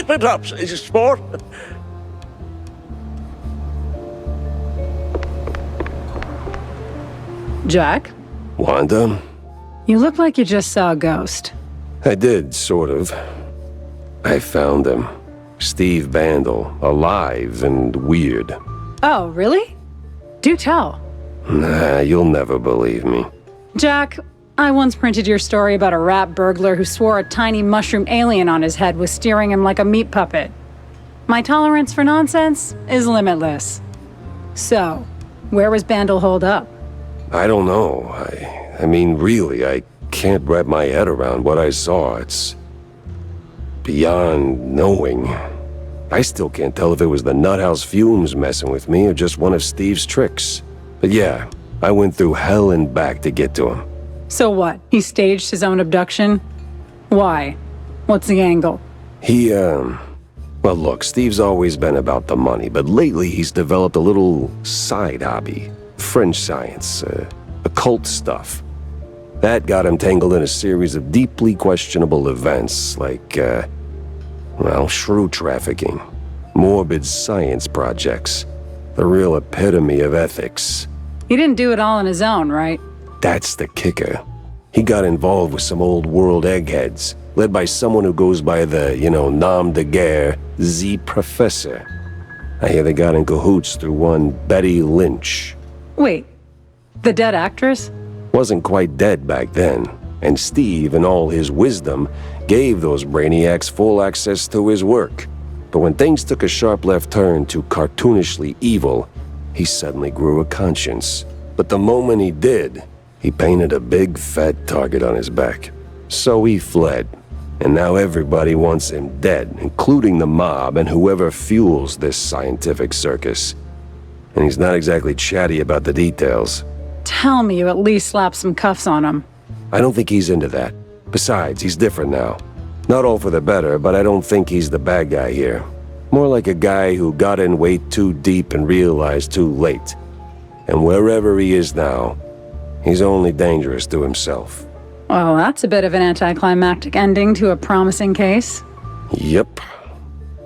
Spit up, sport. Jack? Wanda? You look like you just saw a ghost. I did, sort of. I found him. Steve Bandel, alive and weird. Oh, really? Do tell. Nah, you'll never believe me. Jack, I once printed your story about a rat burglar who swore a tiny mushroom alien on his head was steering him like a meat puppet. My tolerance for nonsense is limitless. So, where was Bandel holed up? I don't know. I mean, really, I can't wrap my head around what I saw. It's beyond knowing. I still can't tell if it was the nuthouse fumes messing with me or just one of Steve's tricks. But yeah, I went through hell and back to get to him. So what? He staged his own abduction? Why? What's the angle? Well, look, Steve's always been about the money, but lately he's developed a little side hobby. French science, occult stuff. That got him tangled in a series of deeply questionable events, like, shrew trafficking, morbid science projects, the real epitome of ethics. He didn't do it all on his own, right? That's the kicker. He got involved with some old world eggheads, led by someone who goes by the, nom de guerre, Z Professor. I hear they got in cahoots through one Betty Lynch. Wait, the dead actress? Wasn't quite dead back then, and Steve, in all his wisdom, gave those brainiacs full access to his work. But when things took a sharp left turn to cartoonishly evil, he suddenly grew a conscience. But the moment he did, he painted a big fat target on his back. So he fled, and now everybody wants him dead, including the mob and whoever fuels this scientific circus. And he's not exactly chatty about the details. Tell me you at least slapped some cuffs on him. I don't think he's into that. Besides, he's different now. Not all for the better, but I don't think he's the bad guy here. More like a guy who got in way too deep and realized too late. And wherever he is now, he's only dangerous to himself. Well, that's a bit of an anticlimactic ending to a promising case. Yep.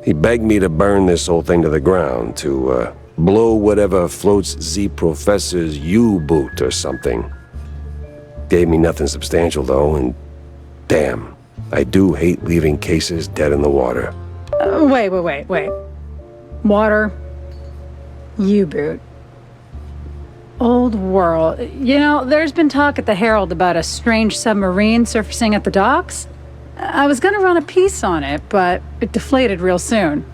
He begged me to burn this whole thing to the ground, to, blow whatever floats Z Professor's U-boot or something. Gave me nothing substantial, though, and damn, I do hate leaving cases dead in the water. Wait. Water. U-boot. Old world. There's been talk at the Herald about a strange submarine surfacing at the docks. I was gonna run a piece on it, but it deflated real soon.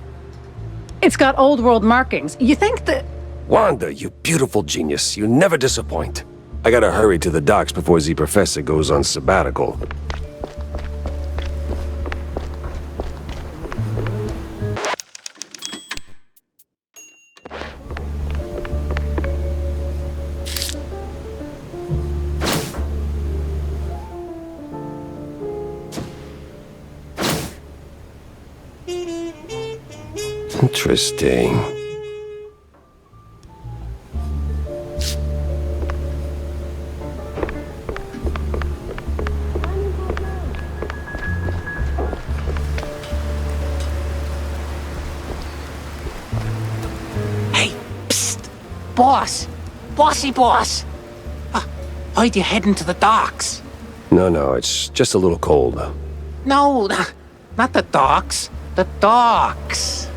It's got old world markings. You think that... Wanda, you beautiful genius. You never disappoint. I gotta hurry to the docks before Z Professor goes on sabbatical. Interesting. Hey, psst! Boss! Bossy boss! Why'd you heading to the docks? No, it's just a little cold. No, not the docks. The docks.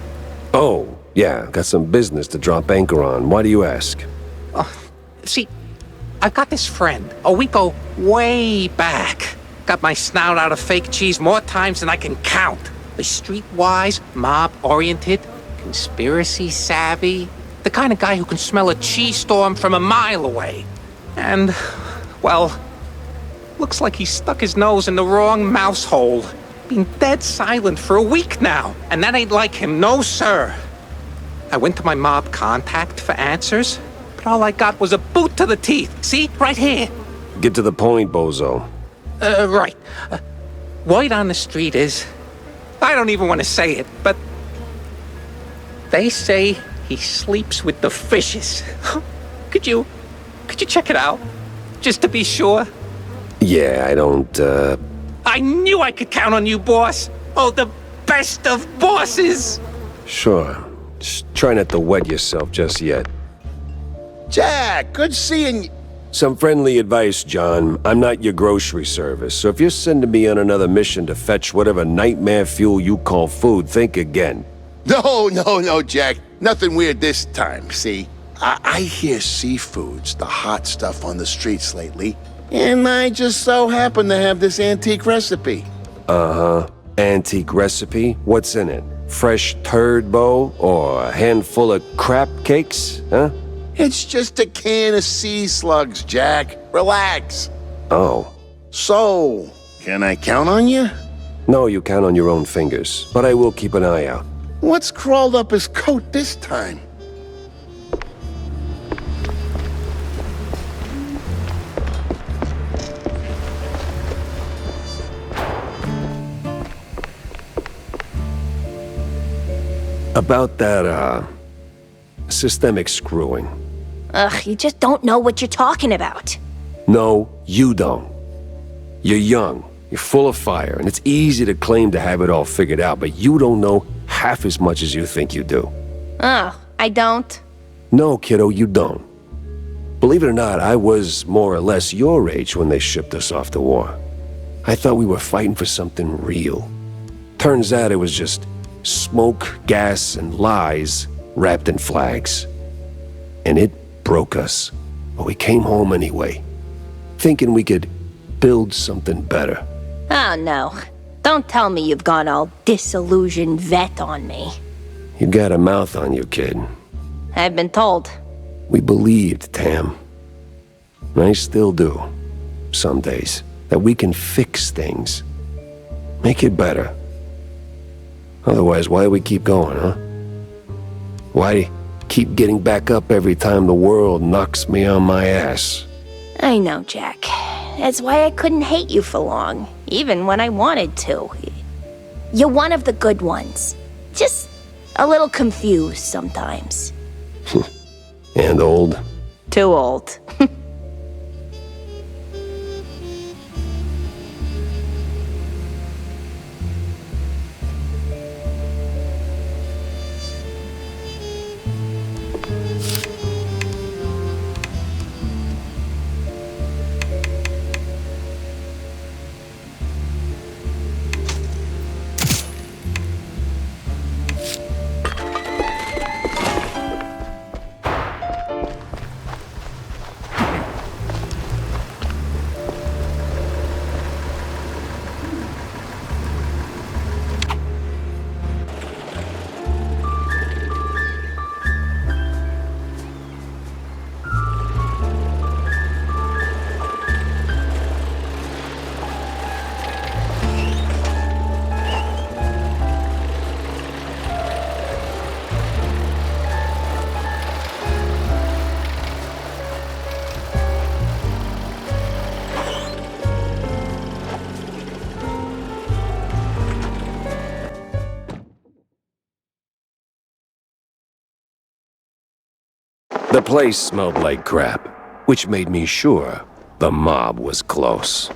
Oh, yeah, got some business to drop anchor on. Why do you ask? See, I've got this friend. Oh, we go way back. Got my snout out of fake cheese more times than I can count. The streetwise, mob-oriented, conspiracy savvy. The kind of guy who can smell a cheese storm from a mile away. And, well, looks like he stuck his nose in the wrong mouse hole. Been dead silent for a week now, and that ain't like him, no sir. I went to my mob contact for answers, but all I got was a boot to the teeth. See, right here. Get to the point, bozo. Right. Word on the street is, I don't even want to say it, but they say he sleeps with the fishes. Could you check it out, just to be sure? Yeah, I don't, I knew I could count on you, boss. Oh, the best of bosses. Sure. Just try not to wet yourself just yet. Jack, good seeing you. Some friendly advice, John. I'm not your grocery service, so if you're sending me on another mission to fetch whatever nightmare fuel you call food, think again. No, Jack. Nothing weird this time, see? I hear seafood's the hot stuff on the streets lately, and I just so happen to have this antique recipe. Uh-huh. Antique recipe? What's in it? Fresh turd bow or a handful of crap cakes, huh? It's just a can of sea slugs, Jack. Relax. Oh. So, can I count on you? No, you count on your own fingers, but I will keep an eye out. What's crawled up his coat this time? About that, systemic screwing. Ugh, you just don't know what you're talking about. No, you don't. You're young, you're full of fire, and it's easy to claim to have it all figured out, but you don't know half as much as you think you do. Oh, I don't? No, kiddo, you don't. Believe it or not, I was more or less your age when they shipped us off to war. I thought we were fighting for something real. Turns out it was just smoke, gas, and lies wrapped in flags. And it broke us, but we came home anyway, thinking we could build something better. Oh, no. Don't tell me you've gone all disillusioned vet on me. You got a mouth on you, kid. I've been told. We believed, Tam. And I still do, some days, that we can fix things. Make it better. Otherwise, why do we keep going, huh? Why keep getting back up every time the world knocks me on my ass? I know, Jack. That's why I couldn't hate you for long, even when I wanted to. You're one of the good ones. Just a little confused sometimes. And old? Too old. The place smelled like crap, which made me sure the mob was close.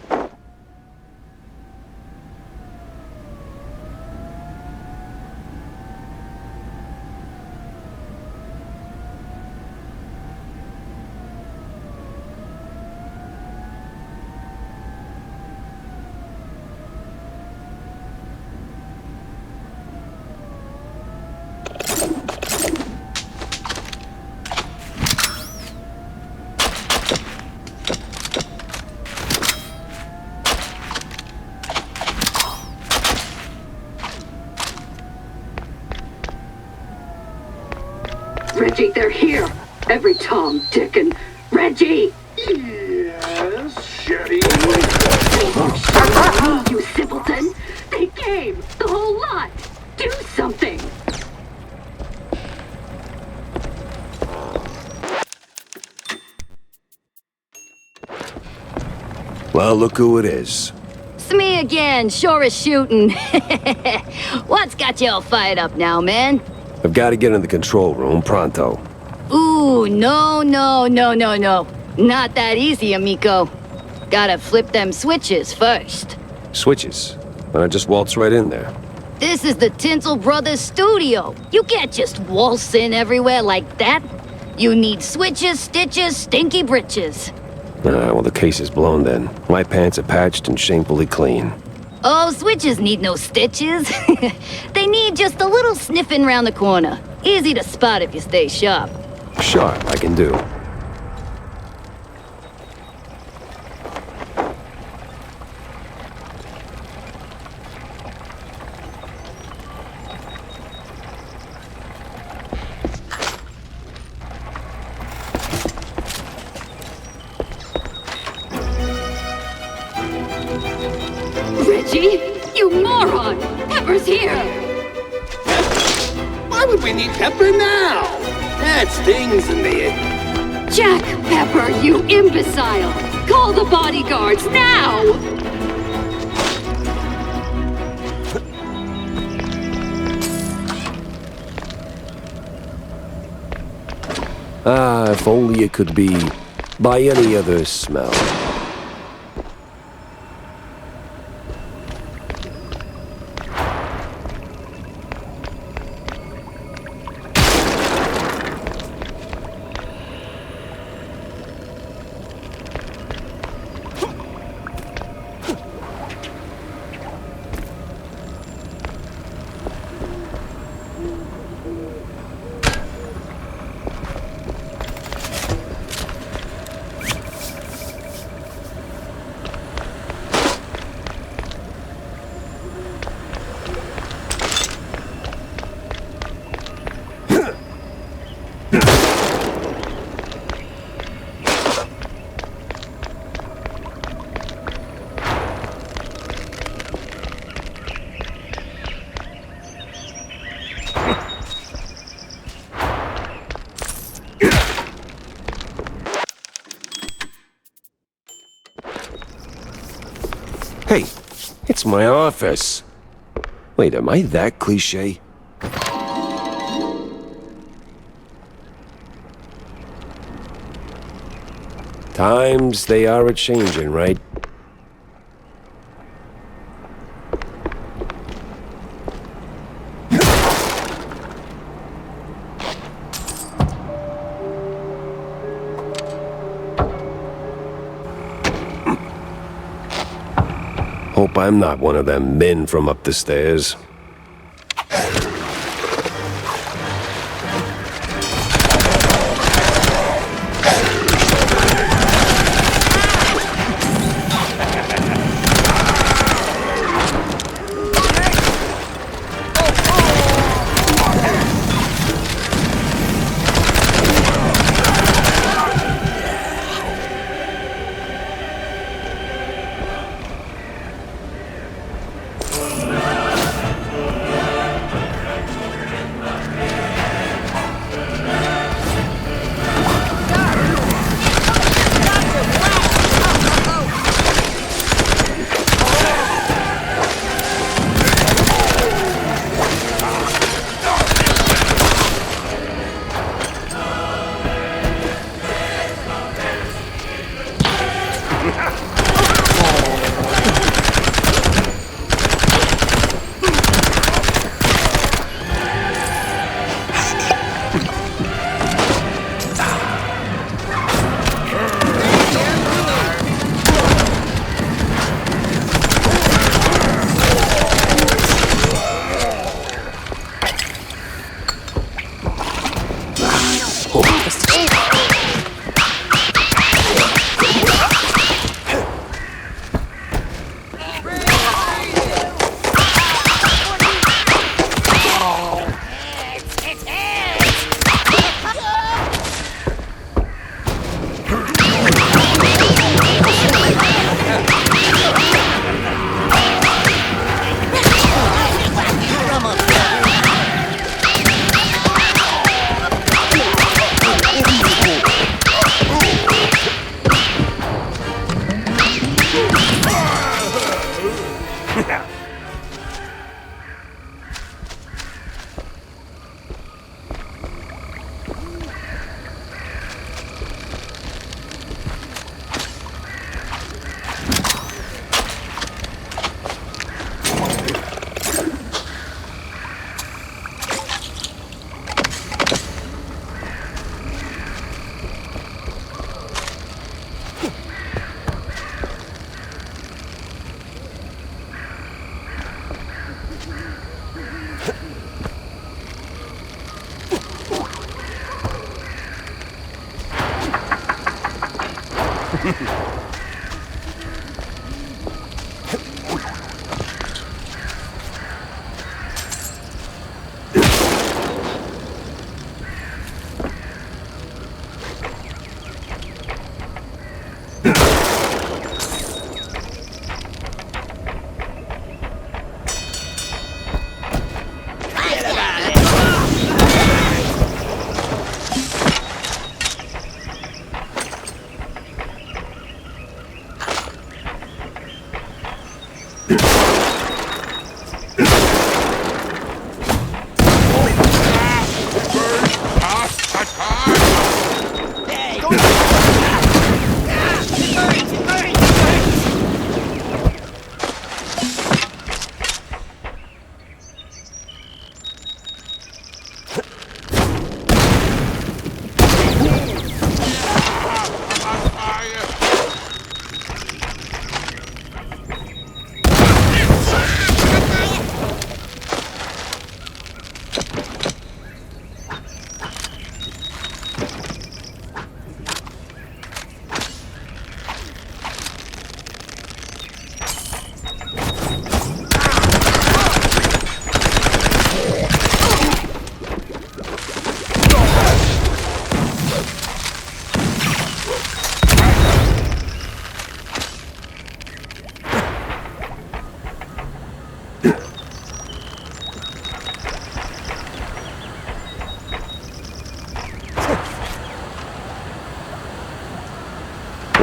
Reggie, they're here. Every Tom, Dick, and Reggie! Yes, Shetty. You simpleton! They came! The whole lot! Do something! Well, look who it is. It's me again, sure as shooting. What's got you all fired up now, man? I've got to get in the control room pronto. Ooh, no. Not that easy, amigo. Gotta flip them switches first. Switches. And I just waltz right in there. This is the Tinsel Brothers studio. You can't just waltz in everywhere like that. You need switches, stitches, stinky britches. Well, the case is blown then. My pants are patched and shamefully clean. Oh, switches need no stitches. They need just a little sniffing round the corner. Easy to spot if you stay sharp. Sharp, I can do. Reggie, you moron! Pepper's here! Why would we need Pepper now? That stings in the air. Jack Pepper, you imbecile! Call the bodyguards now! Ah, if only it could be by any other smell. Hey, it's my office. Wait, am I that cliche? Times they are a-changin', right? Hope I'm not one of them men from up the stairs.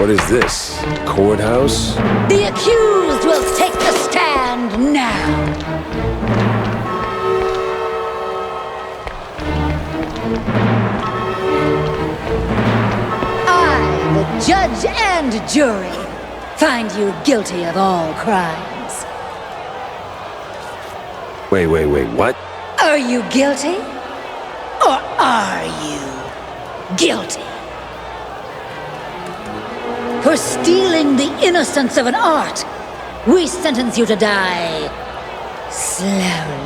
What is this? Courthouse? The accused will take the stand now. I, the judge and jury, find you guilty of all crimes. Wait, what? Are you guilty? Or are you guilty? For stealing the innocence of an art, we sentence you to die slowly.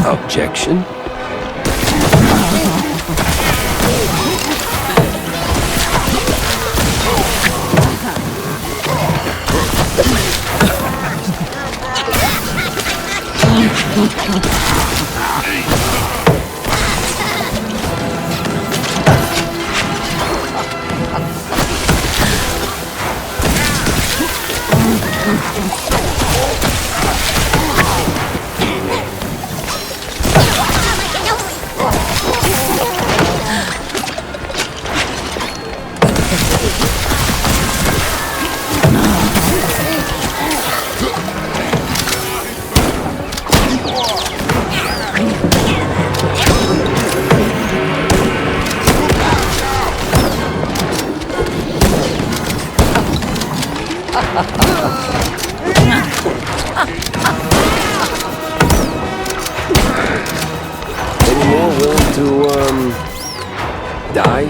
Objection? Any more willing to, die?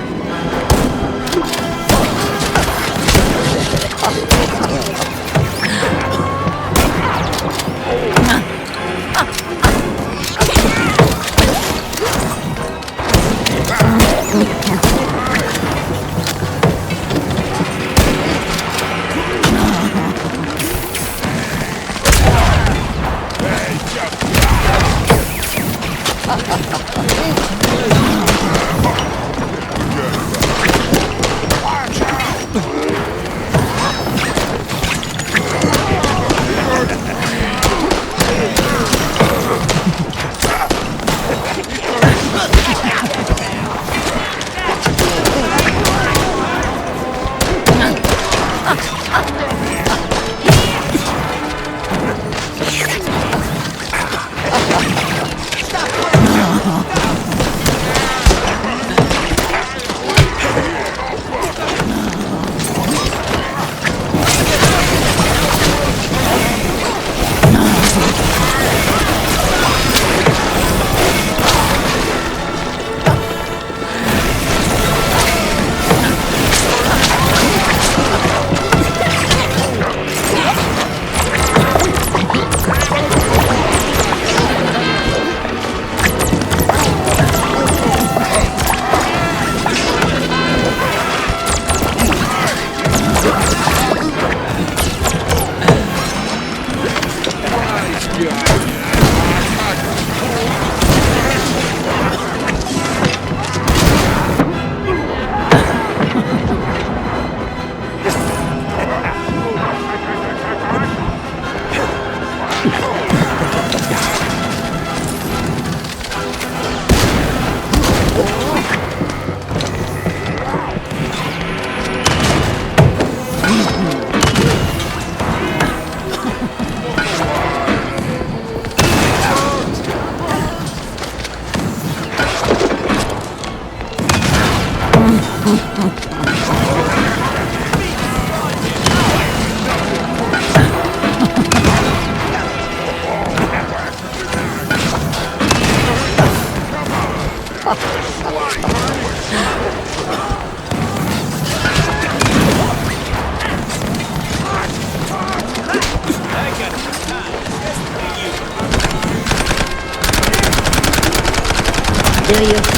Do you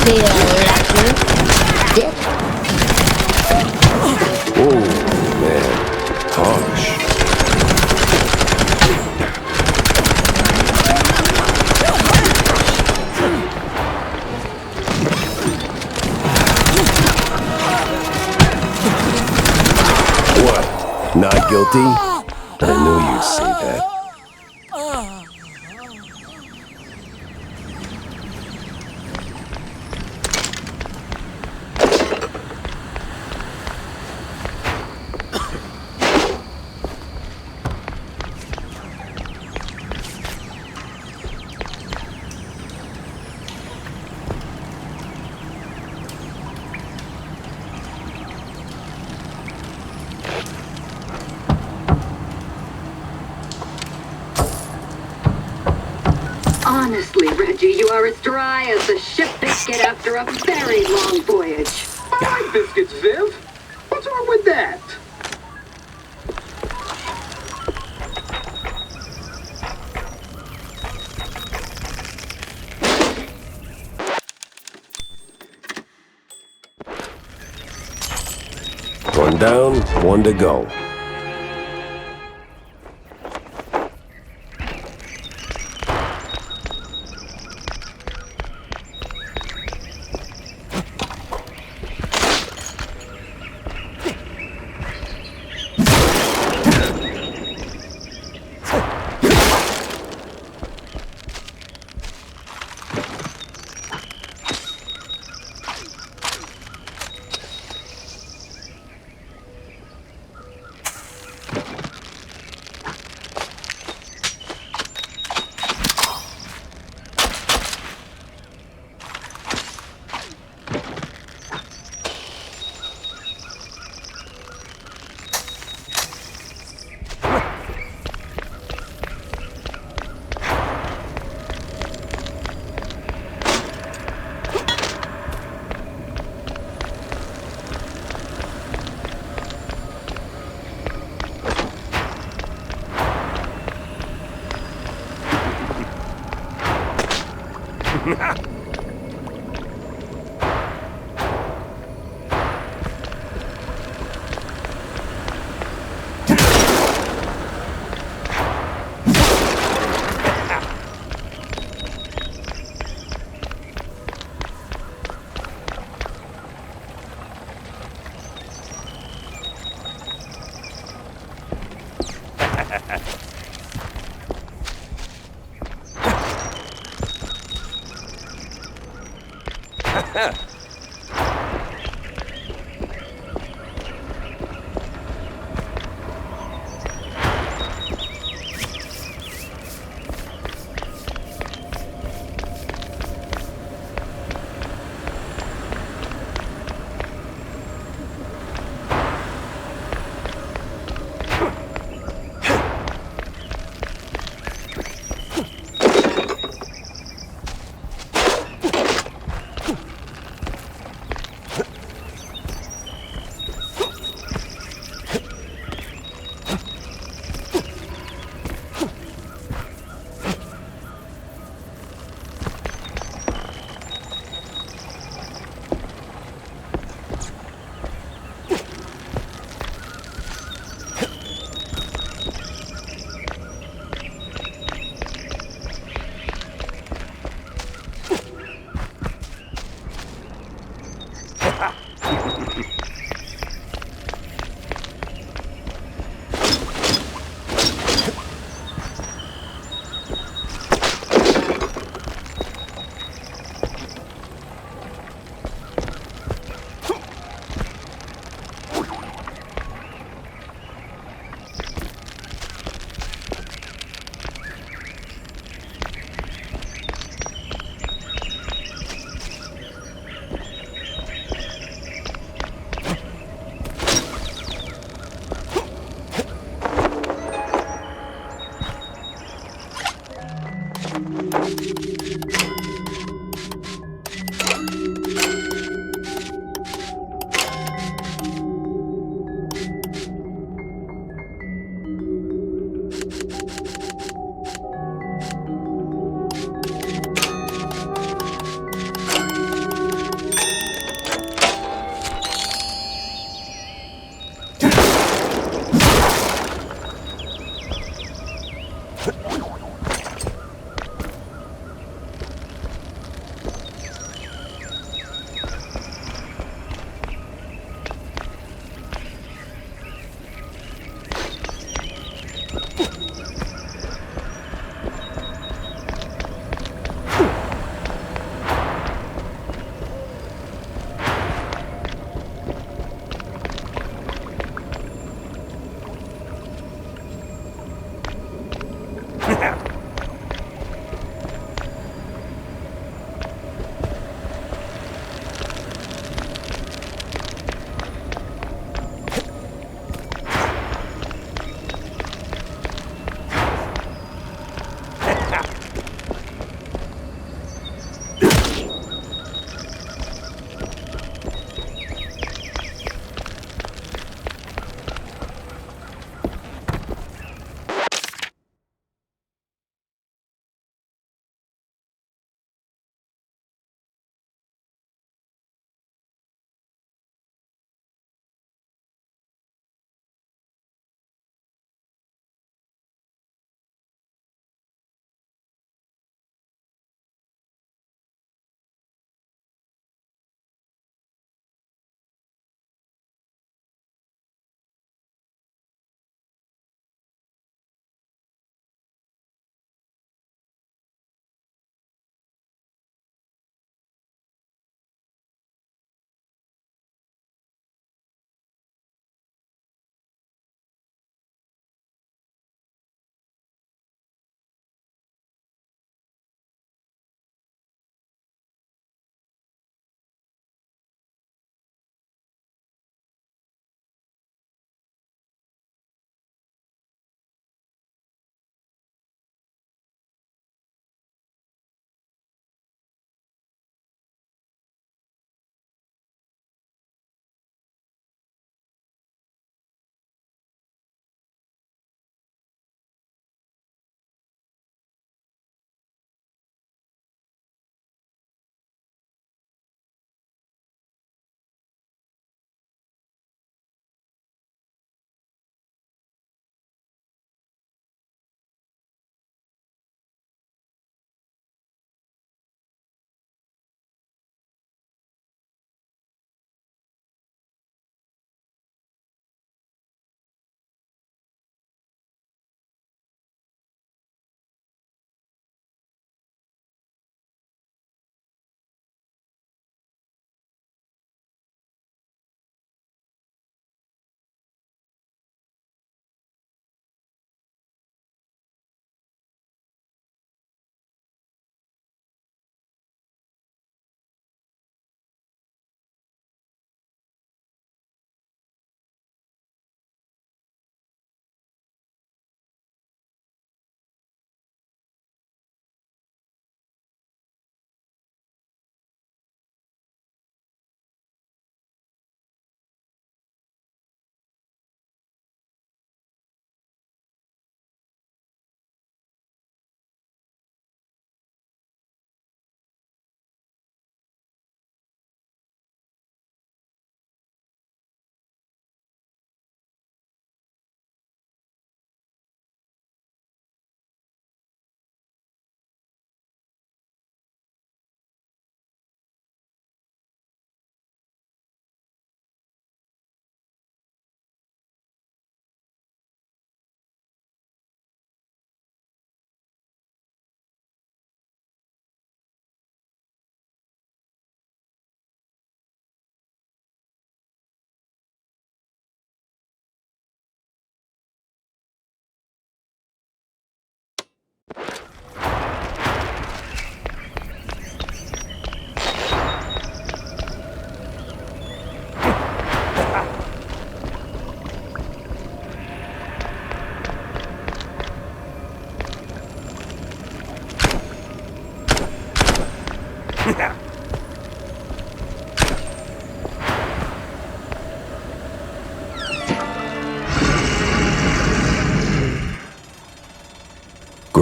feel lucky, Dick? Oh, man. Harsh. What? Not guilty? I knew you'd say that. Honestly, Reggie, you are as dry as the ship biscuit after a very long voyage. I like biscuits, Viv. What's wrong with that? One down, one to go.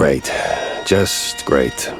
Great. Just great.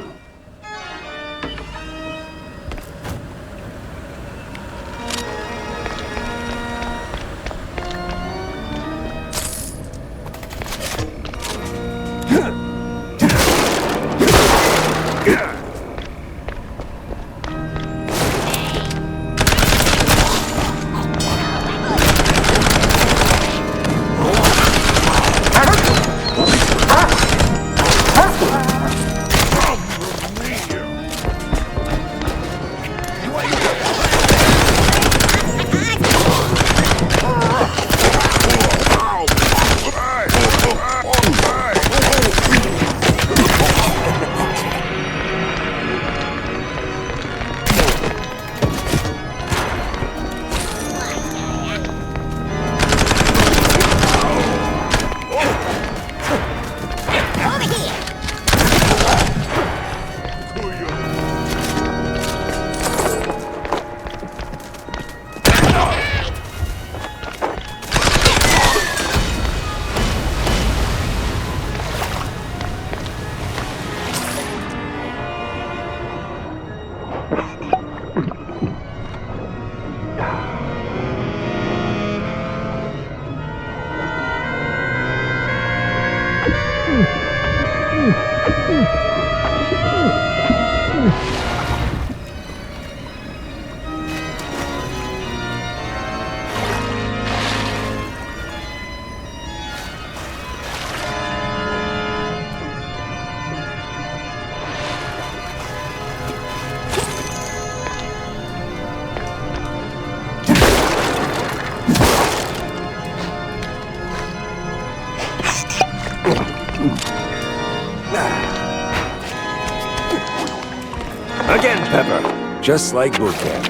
Again, Pepper. Just like boot camp.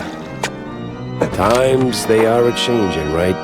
Times they are a-changing, right?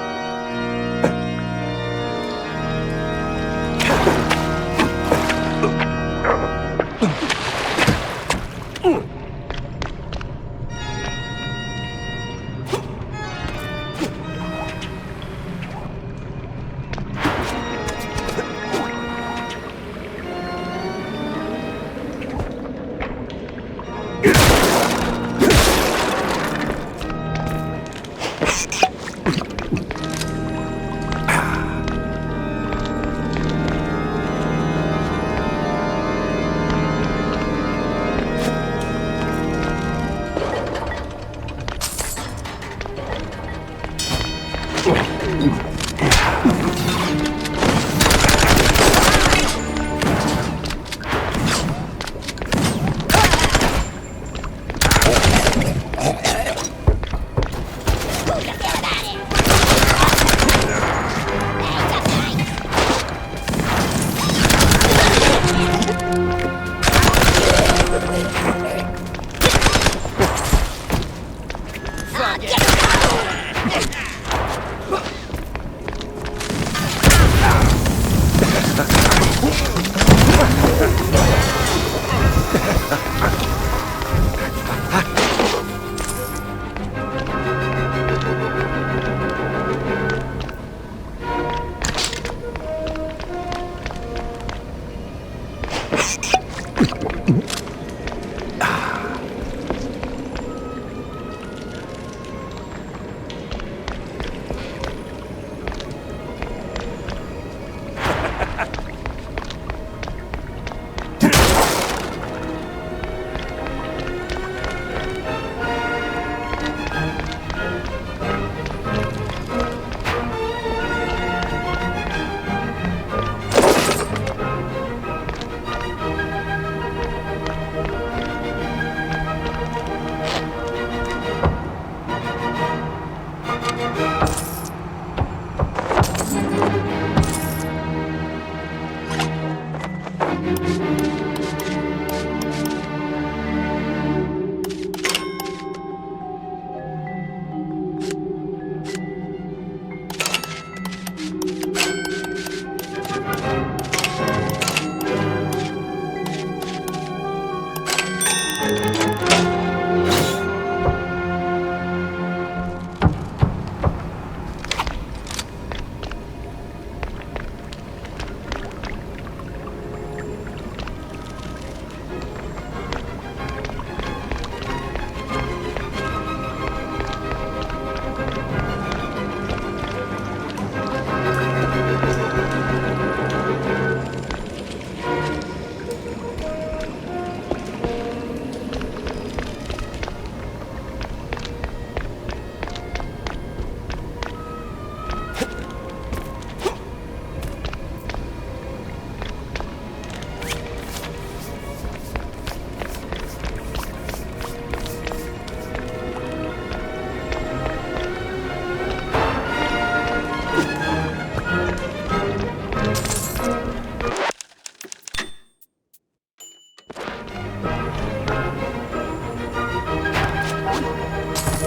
Do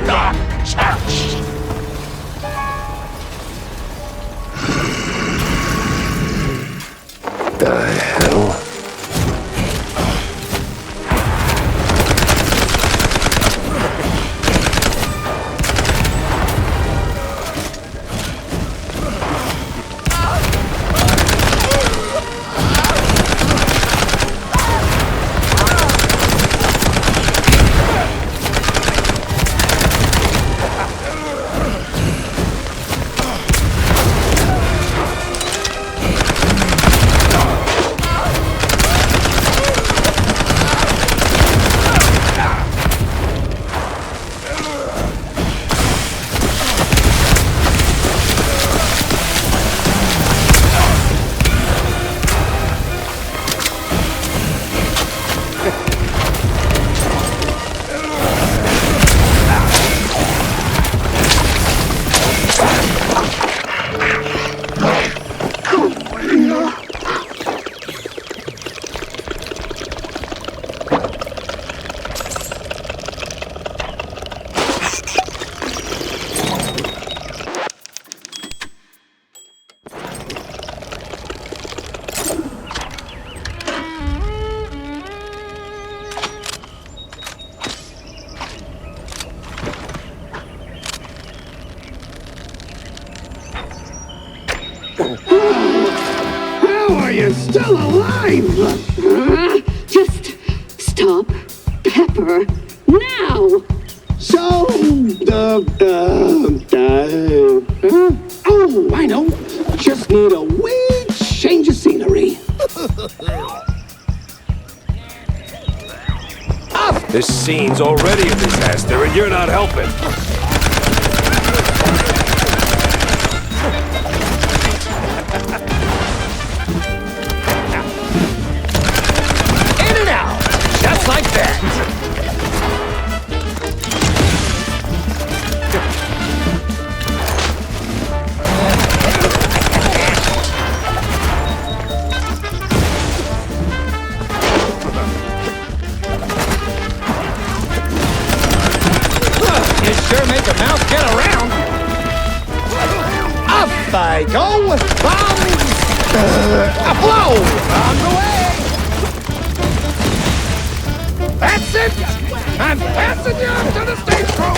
not touch! The hell? How are you still alive? Just stop, Pepper, now! So, oh, I know. Just need a wee change of scenery. This scene's already a disaster, and you're not helping. In and out, just like that. You sure make a mouse get around. Up I go. Bombs. A blow. On the way. That's it. I'm passing you up to the stage crew.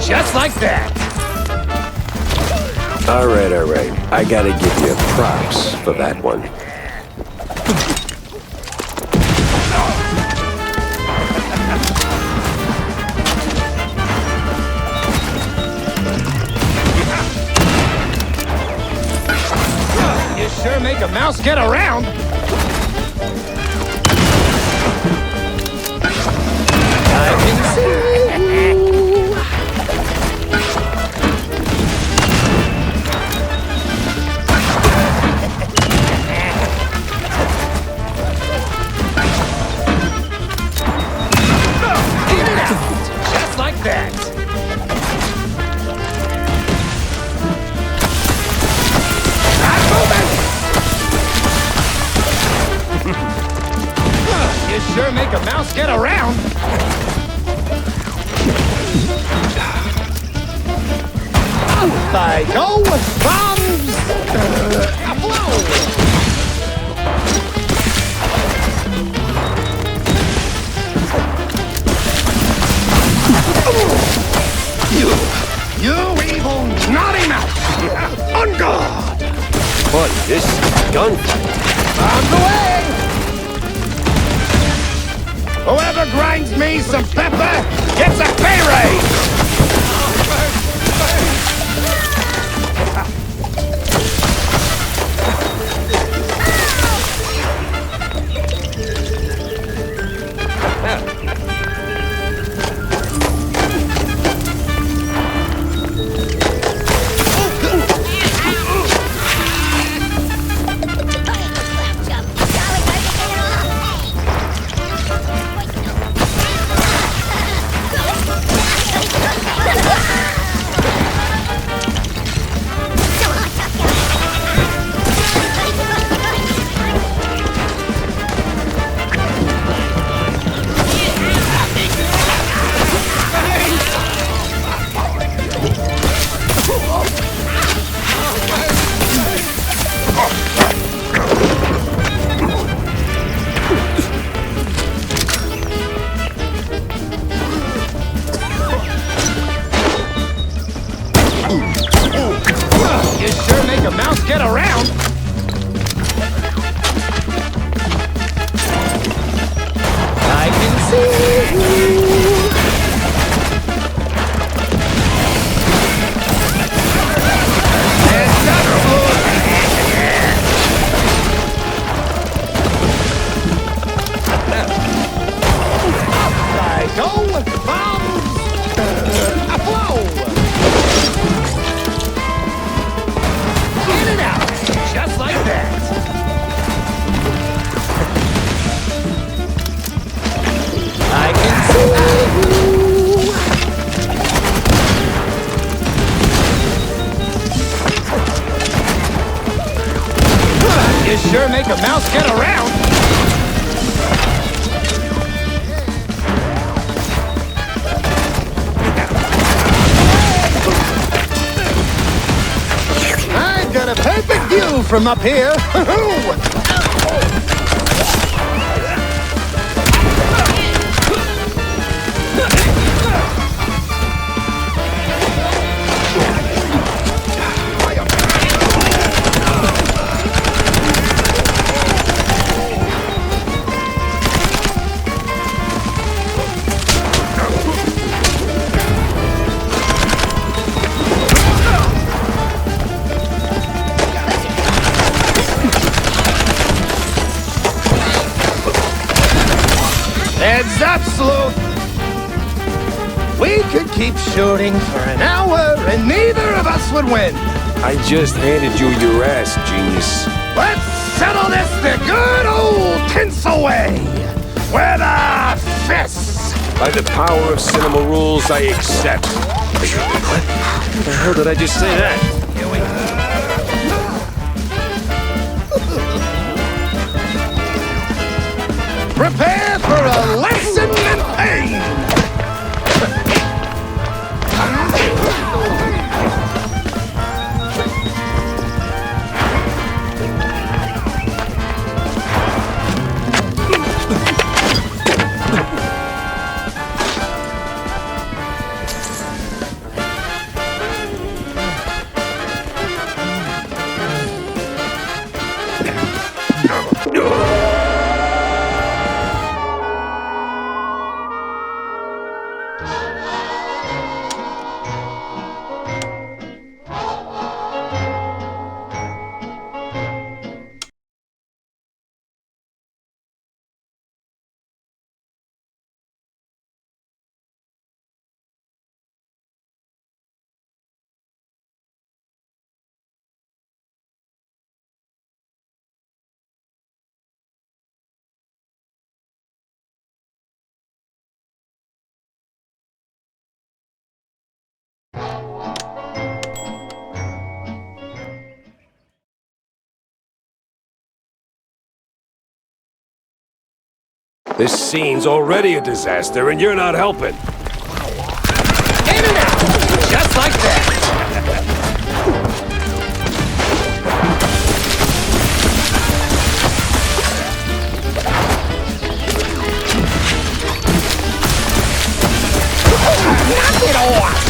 Just like that. All right. I gotta give you props for that one. You sure make a mouse get around. I can see. Just like that. Not moving. You sure make a mouse get around. Up I go. Bombs. A blow. You evil naughty mouse! On guard! Buddy, this is a gunfight. On the way! Whoever grinds me some pepper gets a pay raise! You sure make a mouse get around! I can see you! It's I go with the bombs! Aflow! In and out, just like that. I can see you. You sure make a mouse get around. I've got a perfect view from up here. Heads up, Sleuth! We could keep shooting for an hour and neither of us would win. I just handed you your ass, genius. Let's settle this the good old tinsel way! With a fist! By the power of cinema rules, I accept. What the hell did I just say that? Here we go. Prepare for a lesson in pain! This scene's already a disaster, and you're not helping. In and out! Just like that! Knock it off!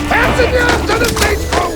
Passing you up to the safe room!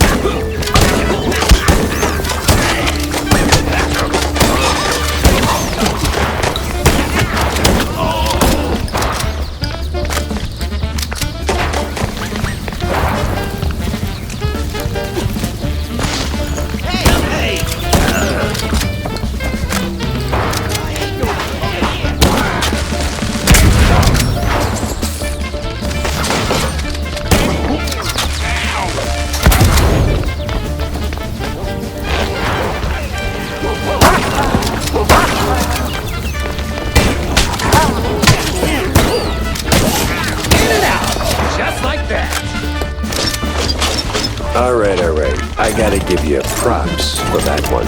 All right. I gotta give you props for that one.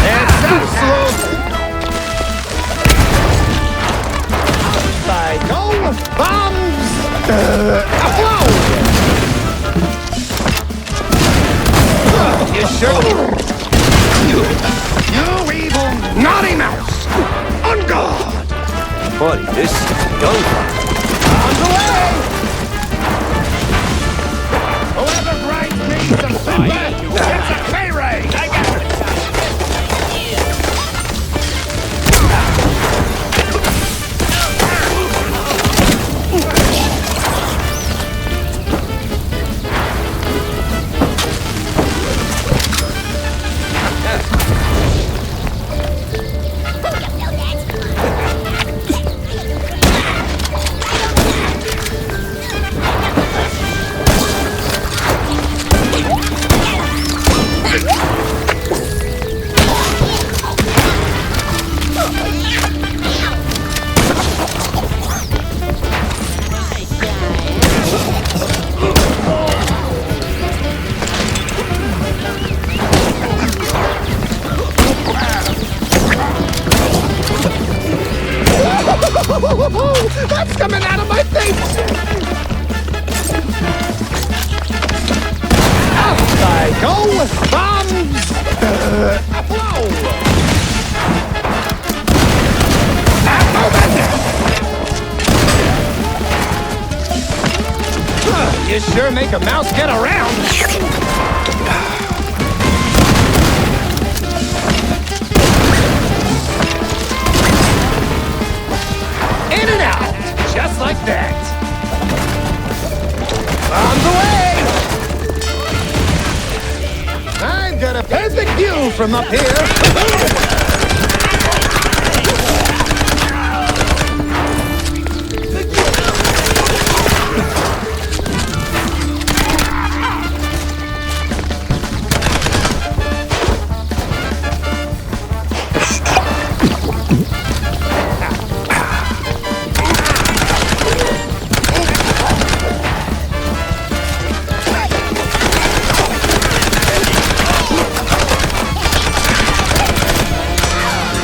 It's absolute. Psycho bombs. You sure? You evil naughty mouse! On guard! Buddy, this is gunfire. On the way! Whoever grinds me some super gets a pay raise! I got it! That's coming out of my face! Psycho bombs! Whoa! You sure make a mouse get around! In and out! Just like that! On the way! I've got a perfect view from up here!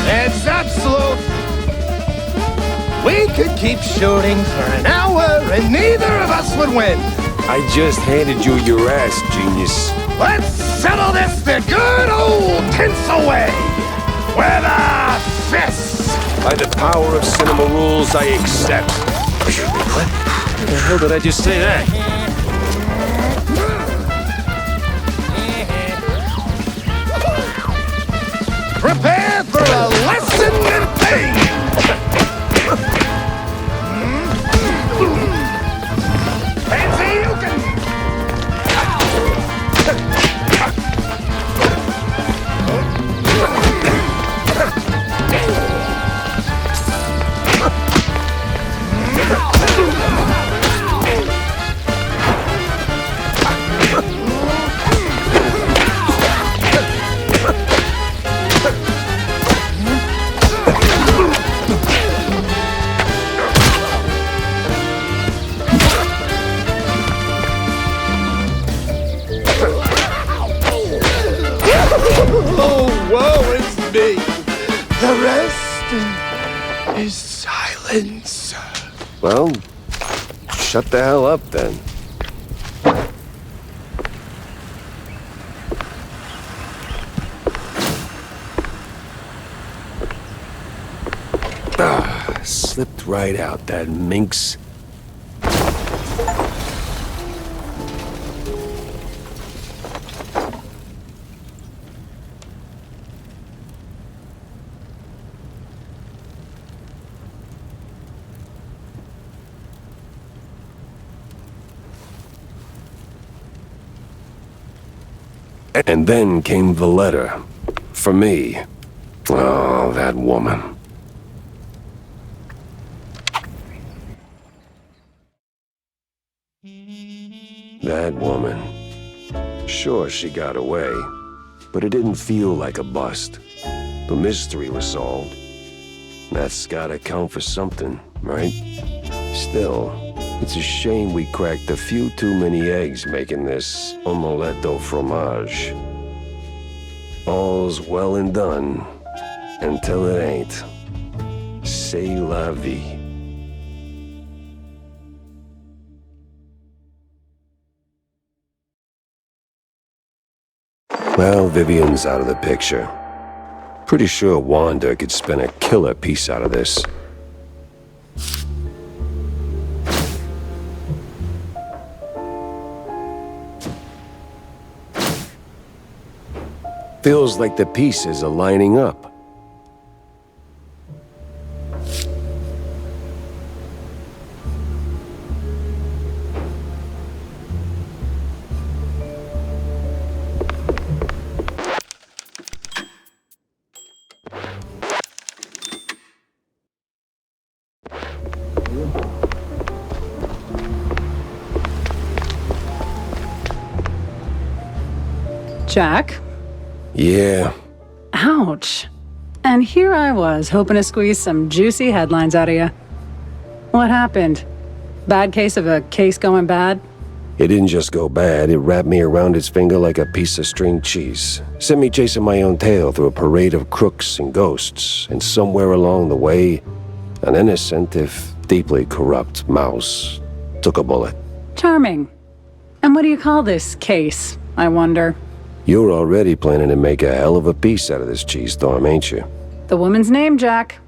It's absolute. We could keep shooting for an hour and neither of us would win. I just handed you your ass, genius. Let's settle this the good old tinsel way. With a fist. By the power of cinema rules, I accept. What? How the hell did I just say that? Prepare for a lesson in pain! Fancy you can... Oh, woe is me. The rest is silence. Well, shut the hell up then. Slipped right out, that minx. And then came the letter. For me. Oh, that woman. That woman. Sure, she got away, but it didn't feel like a bust. The mystery was solved. That's gotta count for something, right? Still, it's a shame we cracked a few too many eggs making this omelette au fromage. All's well and done, until it ain't. C'est la vie. Well, Vivian's out of the picture. Pretty sure Wanda could spin a killer piece out of this. Feels like the pieces are lining up. Jack? Yeah. Ouch. And here I was, hoping to squeeze some juicy headlines out of you. What happened? Bad case of a case going bad? It didn't just go bad, it wrapped me around its finger like a piece of string cheese. Sent me chasing my own tail through a parade of crooks and ghosts, and somewhere along the way, an innocent, if deeply corrupt mouse took a bullet. Charming. And what do you call this case, I wonder? You're already planning to make a hell of a piece out of this cheese storm, ain't you? The woman's name, Jack.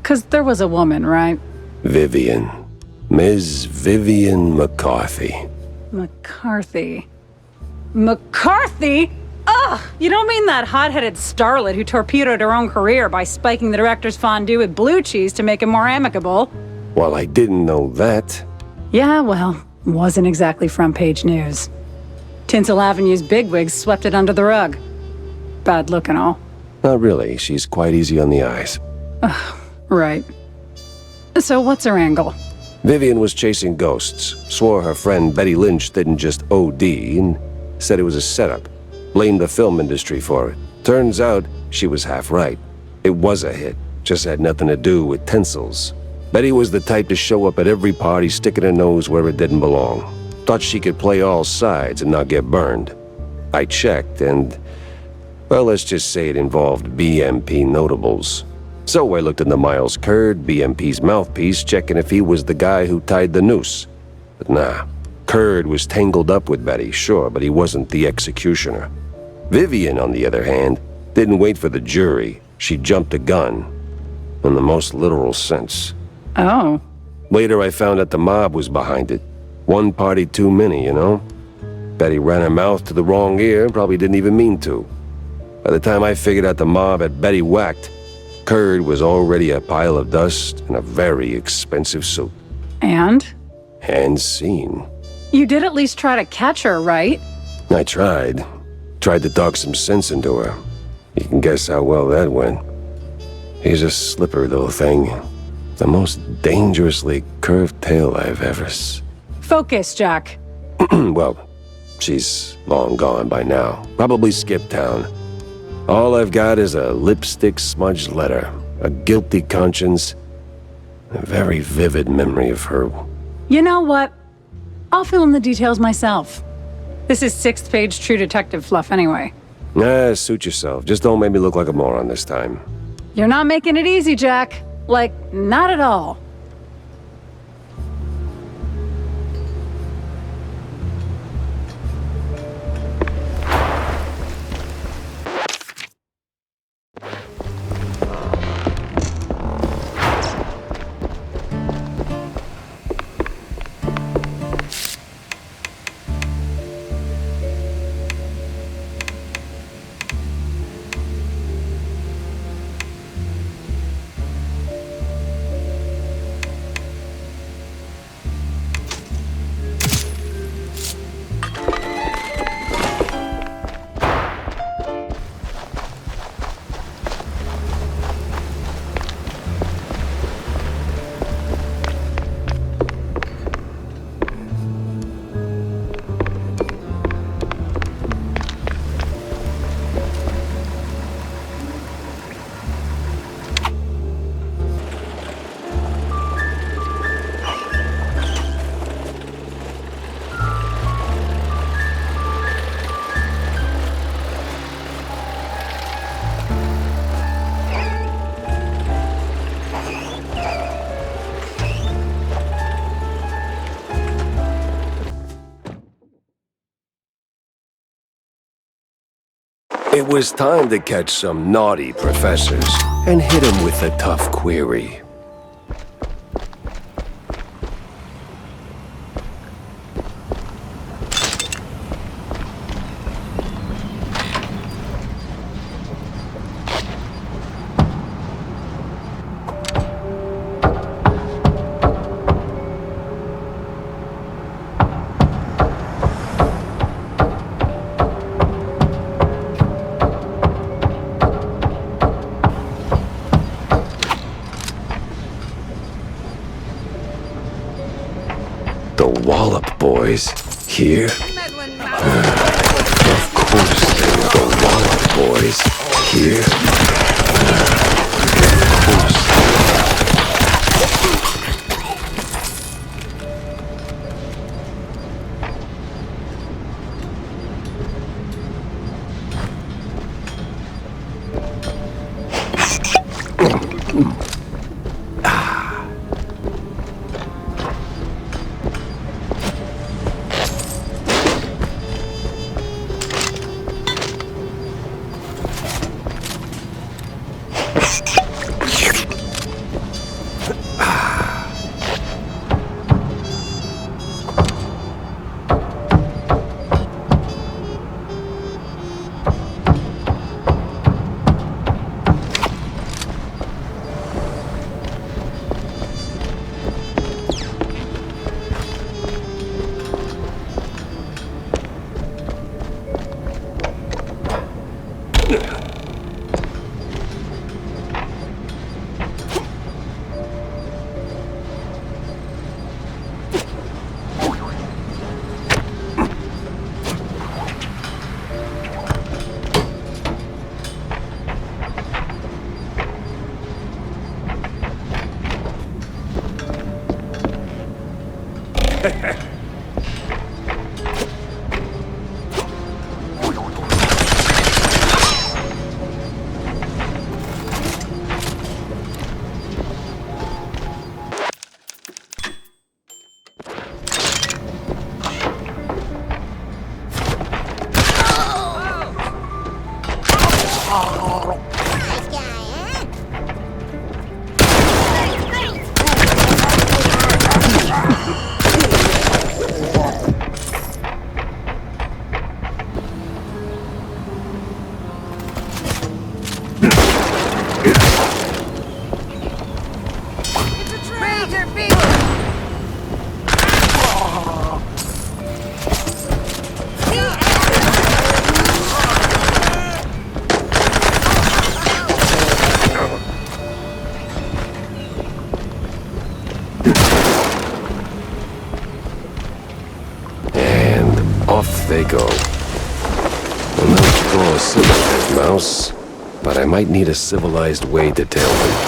'Cause there was a woman, right? Vivian. Ms. Vivian McCarthy. McCarthy. McCarthy? Ugh! You don't mean that hot-headed starlet who torpedoed her own career by spiking the director's fondue with blue cheese to make it more amicable? Well, I didn't know that. Yeah, well, wasn't exactly front-page news. Tinsel Avenue's bigwigs swept it under the rug. Bad look and all. Not really. She's quite easy on the eyes. Right. So what's her angle? Vivian was chasing ghosts. Swore her friend Betty Lynch didn't just OD and said it was a setup. Blamed the film industry for it. Turns out she was half right. It was a hit. Just had nothing to do with Tinsels. Betty was the type to show up at every party sticking her nose where it didn't belong. Thought she could play all sides and not get burned. I checked and, well, let's just say it involved BMP notables. So I looked into Miles Curd, BMP's mouthpiece, checking if he was the guy who tied the noose. But nah, Curd was tangled up with Betty, sure, but he wasn't the executioner. Vivian, on the other hand, didn't wait for the jury. She jumped the gun, in the most literal sense. Oh. Later I found out the mob was behind it. One party too many, you know? Betty ran her mouth to the wrong ear and probably didn't even mean to. By the time I figured out the mob had Betty whacked, Curd was already a pile of dust in a very expensive suit. And? And seen. You did at least try to catch her, right? I tried. Tried to talk some sense into her. You can guess how well that went. She's a slippery little thing. The most dangerously curved tail I've ever Focus, Jack. Well, she's long gone by now. Probably skipped town. All I've got is a lipstick-smudged letter, a guilty conscience, a very vivid memory of her. You know what? I'll fill in the details myself. This is 6th page True Detective fluff anyway. Suit yourself. Just don't make me look like a moron this time. You're not making it easy, Jack. Like, not at all. It was time to catch some naughty professors and hit them with a tough query. The Wallop boys here? Of course they were the Wallop boys here. Of course. Off they go. Well, not draw a civilized mouse, but I might need a civilized way to tail them.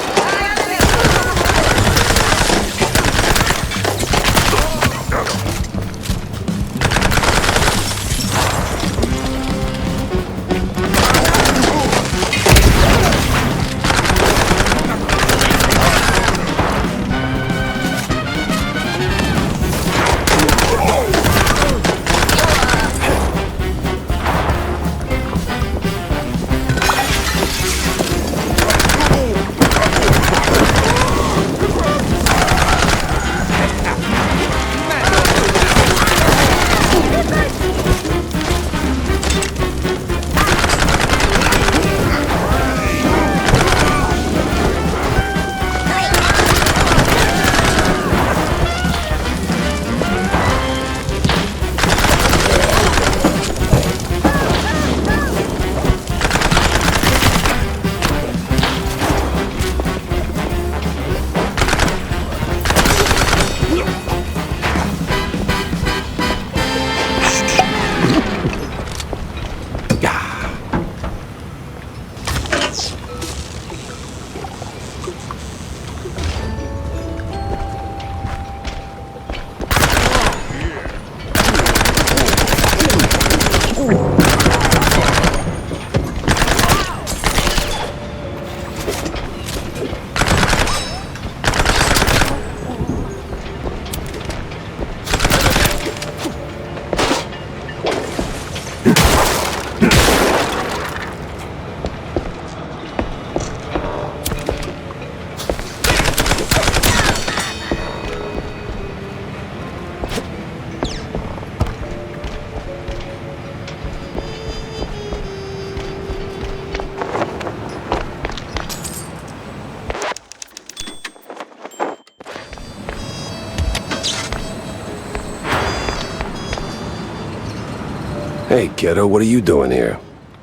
Hey, kiddo, what are you doing here?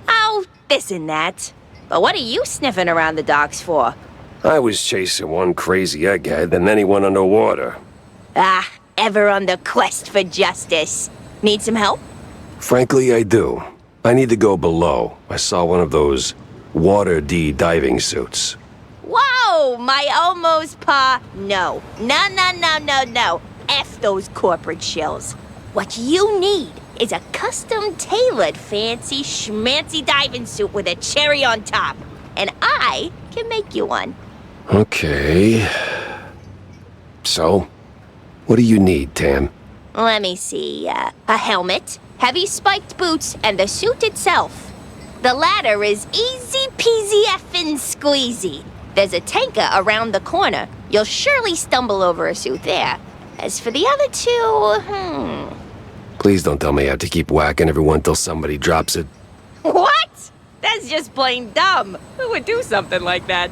Oh, this and that. But what are you sniffing around the docks for? I was chasing one crazy egghead and then he went underwater. Ah, ever on the quest for justice. Need some help? Frankly, I do. I need to go below. I saw one of those Water D diving suits. Whoa, my almost pa. No. No. F those corporate shills. What you need is a custom-tailored fancy schmancy diving suit with a cherry on top. And I can make you one. Okay. So, what do you need, Tam? Let me see, a helmet, heavy spiked boots, and the suit itself. The latter is easy peasy effing squeezy. There's a tanker around the corner. You'll surely stumble over a suit there. As for the other two, Please don't tell me I have to keep whacking everyone till somebody drops it. What? That's just plain dumb. Who would do something like that?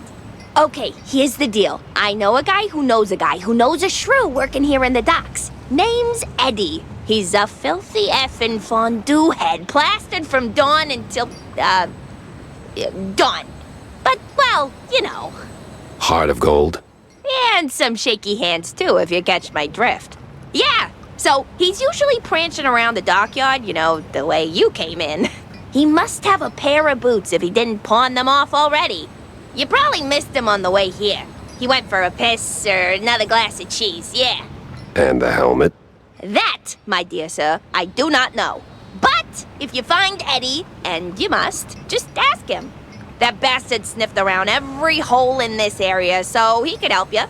Okay, here's the deal. I know a guy who knows a shrew working here in the docks. Name's Eddie. He's a filthy effing fondue head, plastered from dawn until, dawn. But, well, you know. Heart of gold. And some shaky hands, too, if you catch my drift. Yeah, so he's usually prancing around the dockyard, you know, the way you came in. He must have a pair of boots if he didn't pawn them off already. You probably missed him on the way here. He went for a piss or another glass of cheese, yeah. And the helmet. That, my dear sir, I do not know. But if you find Eddie, and you must, just ask him. That bastard sniffed around every hole in this area, so he could help you.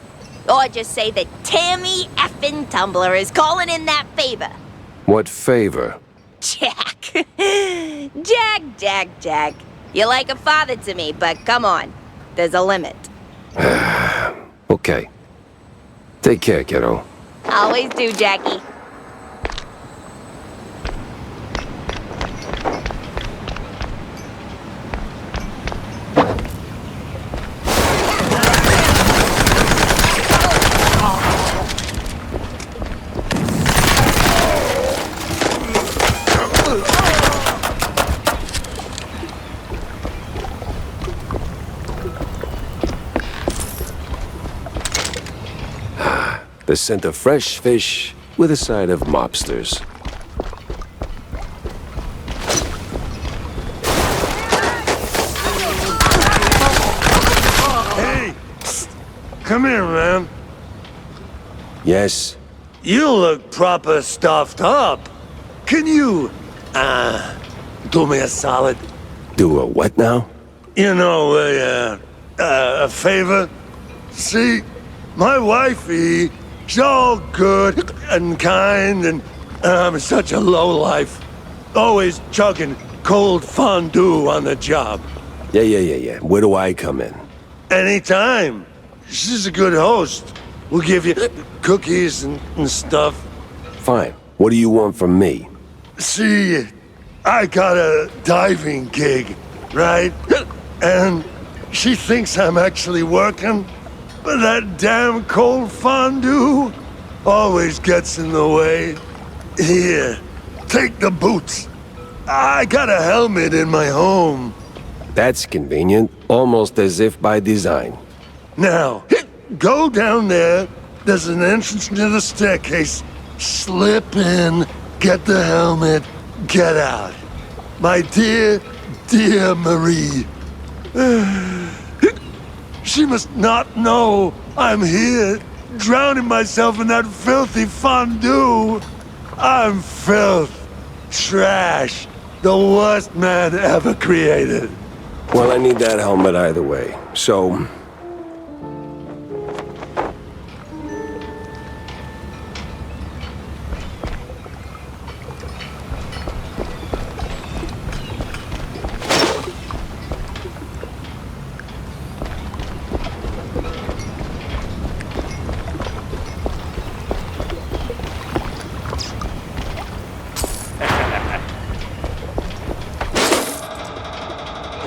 Or just say that Tammy effing Tumbler is calling in that favor. What favor? Jack. Jack. You're like a father to me, but come on. There's a limit. Okay. Take care, kiddo. Always do, Jackie. The scent of fresh fish with a side of mobsters. Hey! Psst. Come here, man. Yes? You look proper stuffed up. Can you, do me a solid? Do a what now? You know, a favor? See, my wifey, she's all good and kind, and I'm such a lowlife. Always chugging cold fondue on the job. Yeah. Where do I come in? Anytime. She's a good host. We'll give you cookies and stuff. Fine. What do you want from me? See, I got a diving gig, right? And she thinks I'm actually working, but that damn cold fondue always gets in the way. Here, take the boots. I got a helmet in my home. That's convenient, almost as if by design. Now, go down there. There's an entrance near the staircase. Slip in, get the helmet, get out. My dear Marie. She must not know I'm here, drowning myself in that filthy fondue. I'm filth, trash, the worst man ever created. Well, I need that helmet either way, so...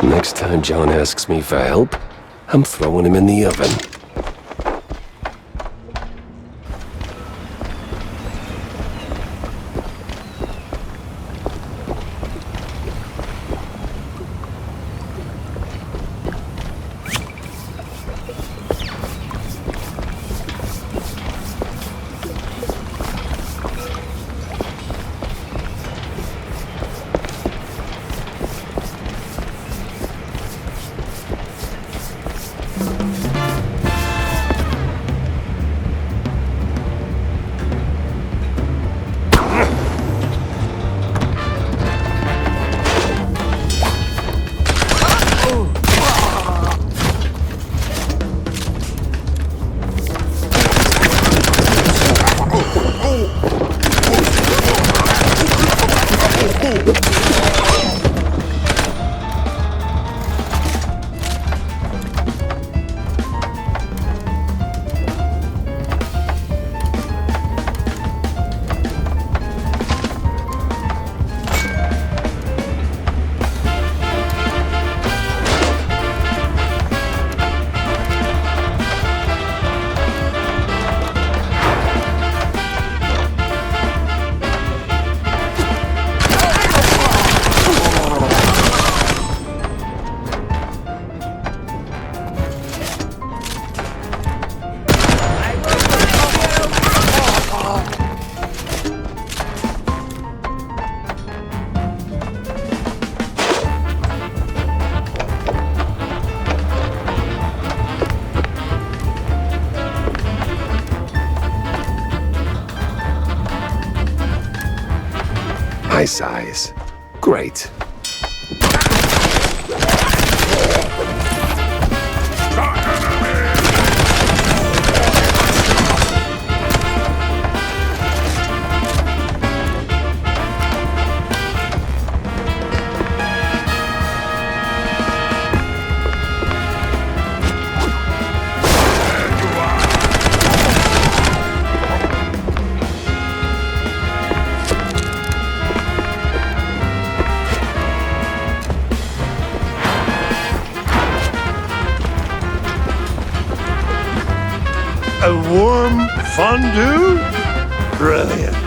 Next time John asks me for help, I'm throwing him in the oven. my size. Great. A warm fondue? Brilliant.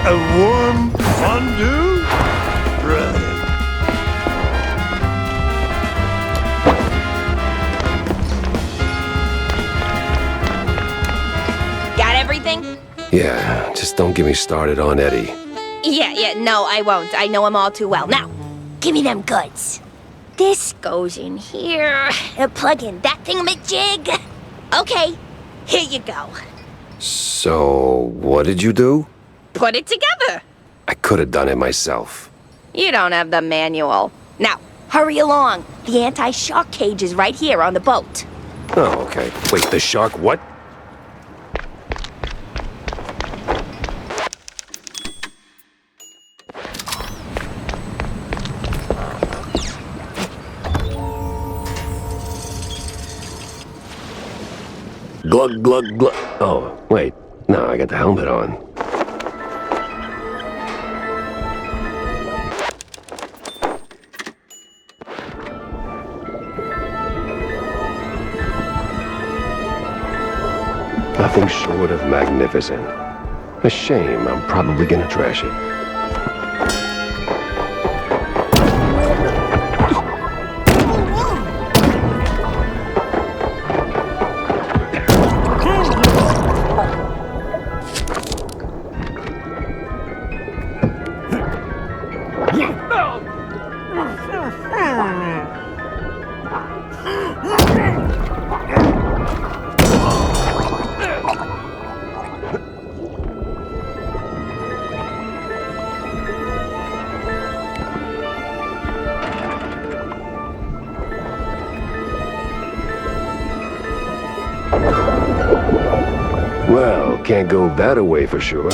A warm fondue? Brilliant. Got everything? Yeah, just don't get me started on Eddie. Yeah, no, I won't. I know him all too well. Now, give me them goods. This goes in here. Plug in that thingamajig. Okay, here you go. So, what did you do? Put it together. I could have done it myself. You don't have the manual. Now, hurry along. The anti-shock cage is right here on the boat. Oh, okay. Wait, the shark what? Glug, glug, glug. Oh, wait. No, I got the helmet on. Nothing short of magnificent. A shame, I'm probably gonna trash it. Well, can't go that away for sure.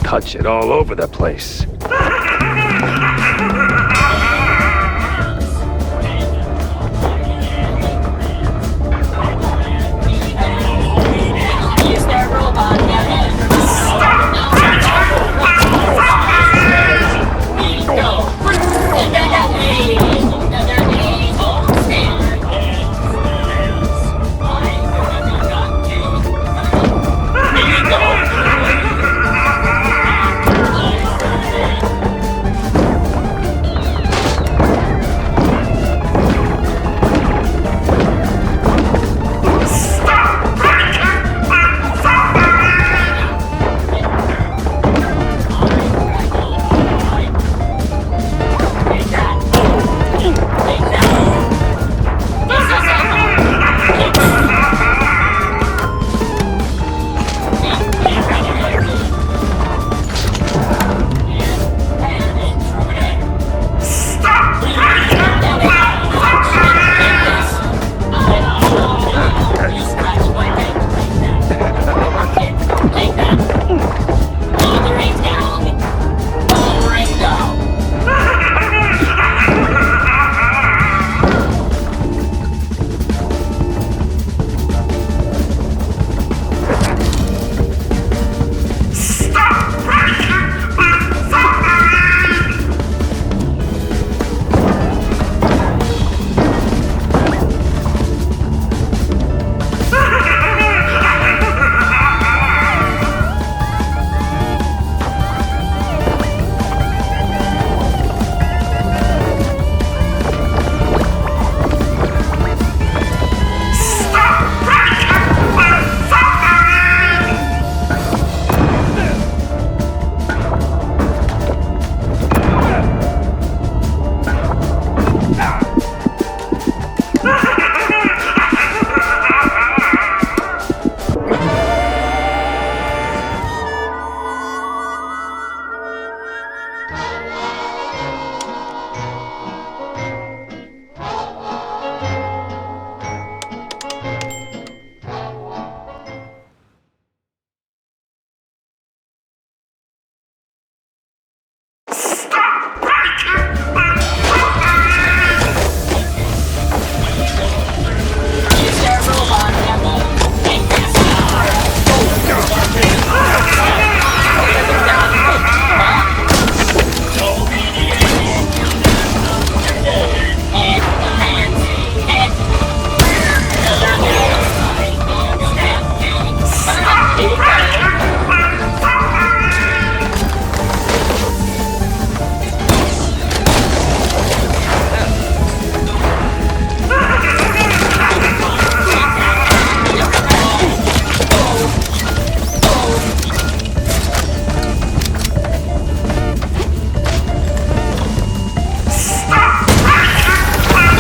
touch it all over the place.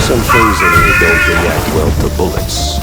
Some things in here don't react well to bullets.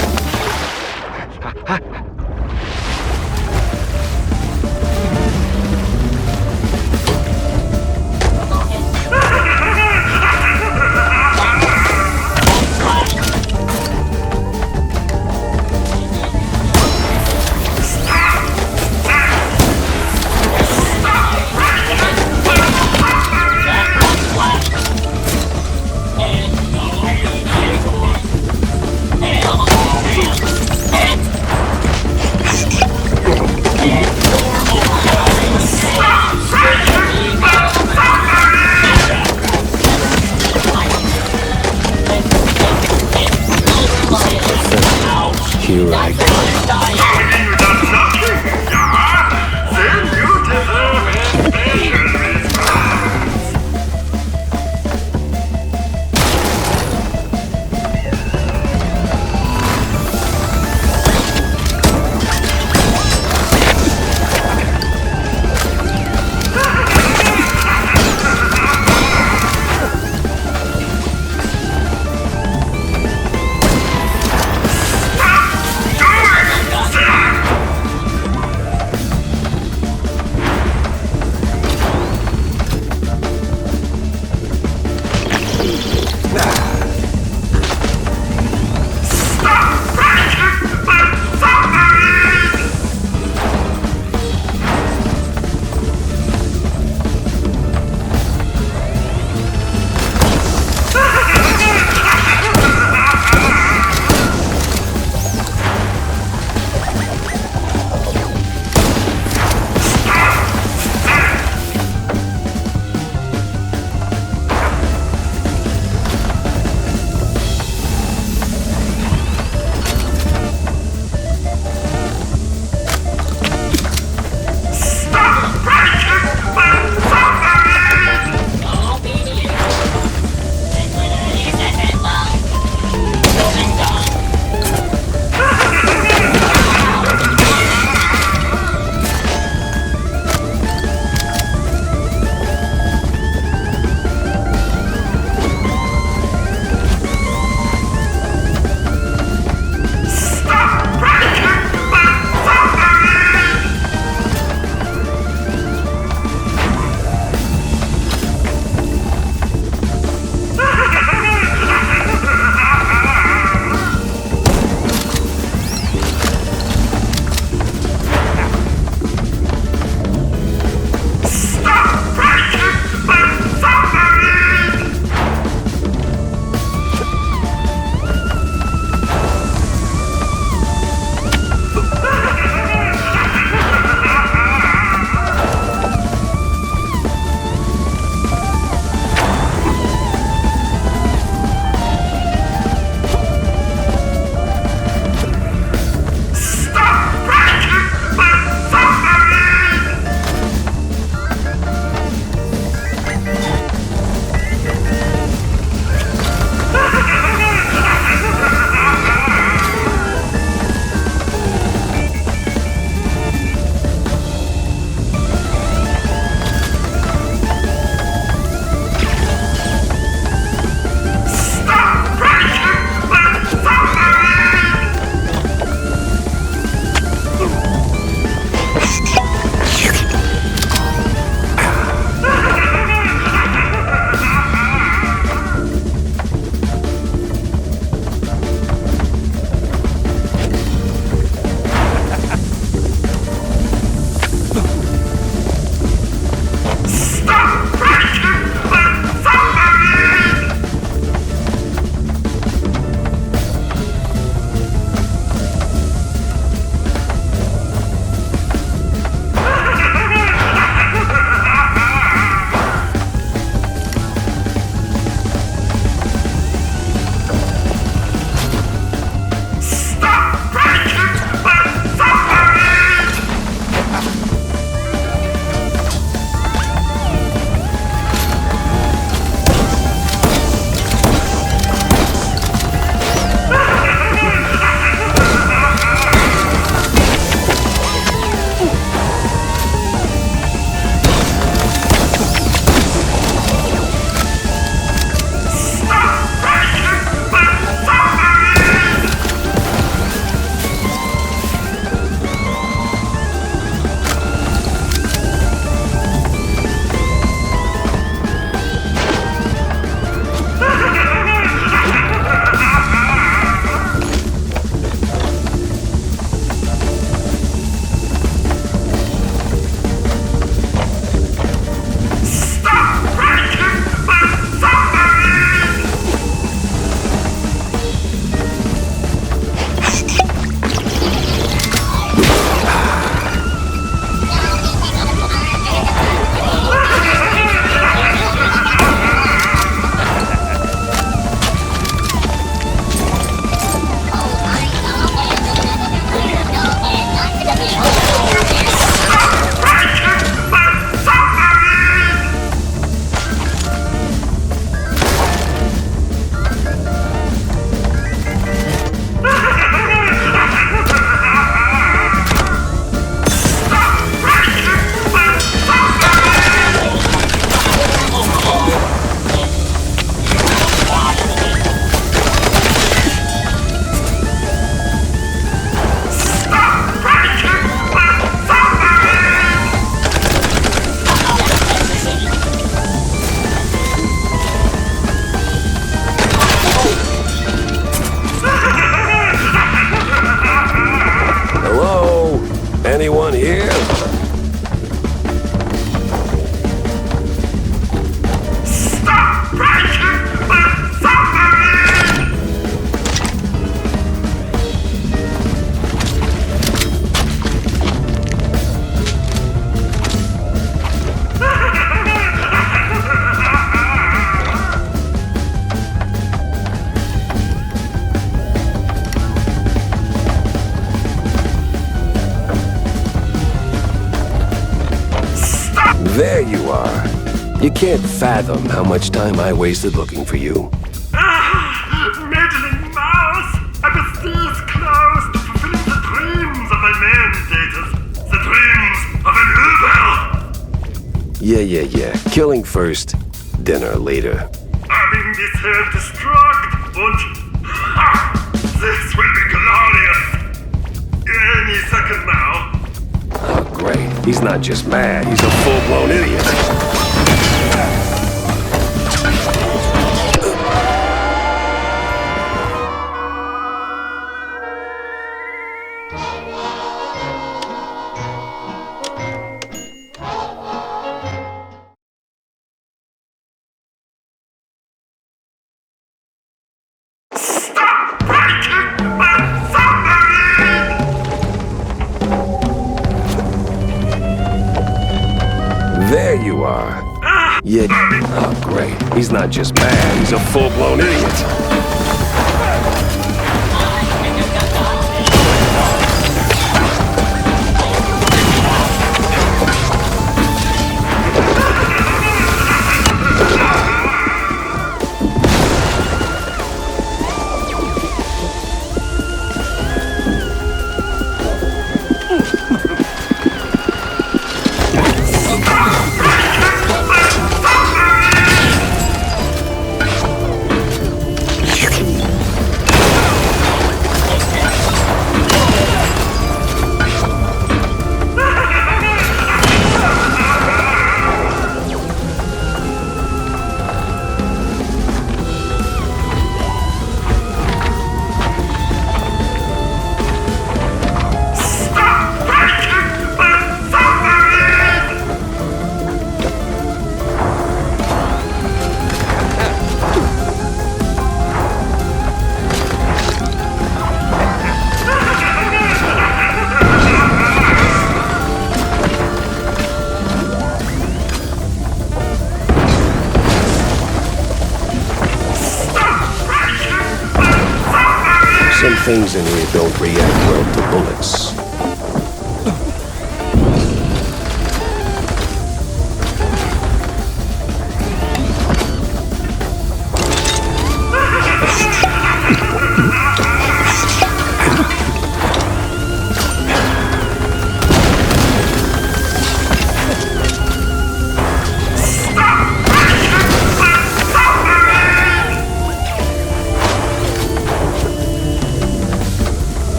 are. You can't fathom how much time I wasted looking for you. Meddling mouse! I was this close to fulfilling the dreams of my mandators. The dreams of an Uber! Yeah. Killing first, dinner later. Having this self-destruct und... Ha! This will be glorious! Any second now. Oh, great. He's not just mad, he's a full-blown idiot. Stop breaking my submarine! There you are. Yeah. Oh, great. He's not just mad, he's a full-blown idiot. Some things in here don't react well to bullets.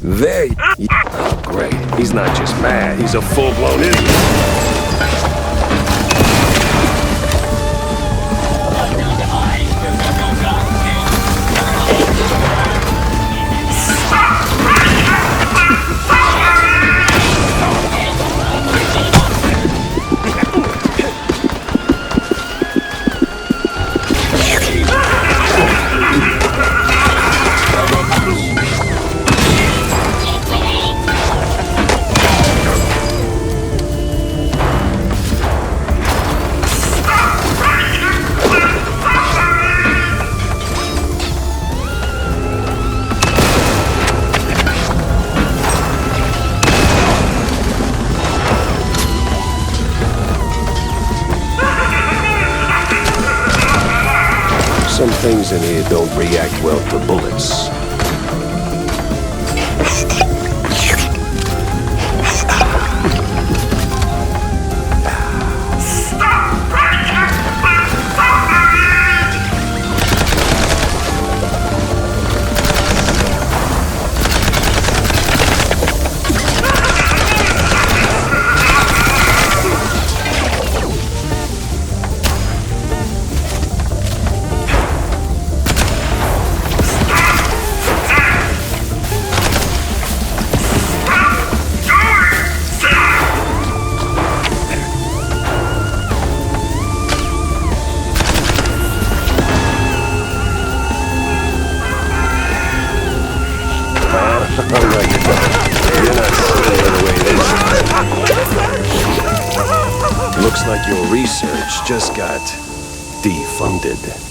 There. Oh, great. He's not just mad, he's a full-blown idiot. Some things in here don't react well to bullets. Looks like your research just got defunded.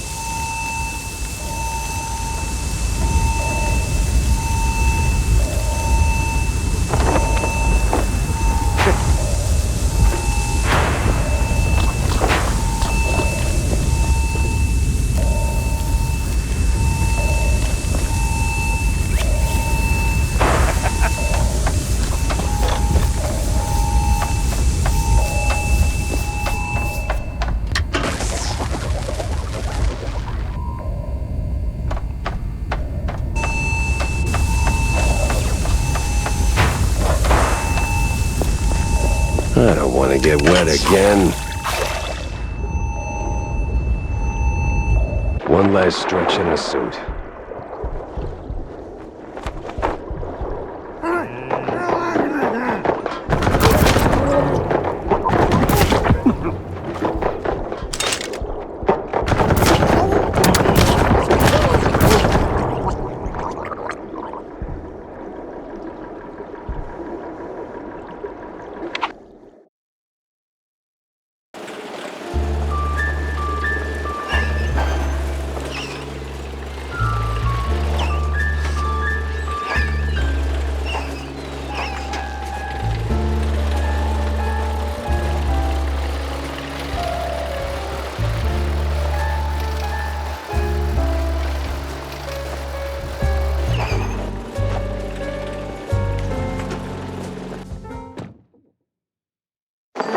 I don't want to get wet again. One last stretch in a suit.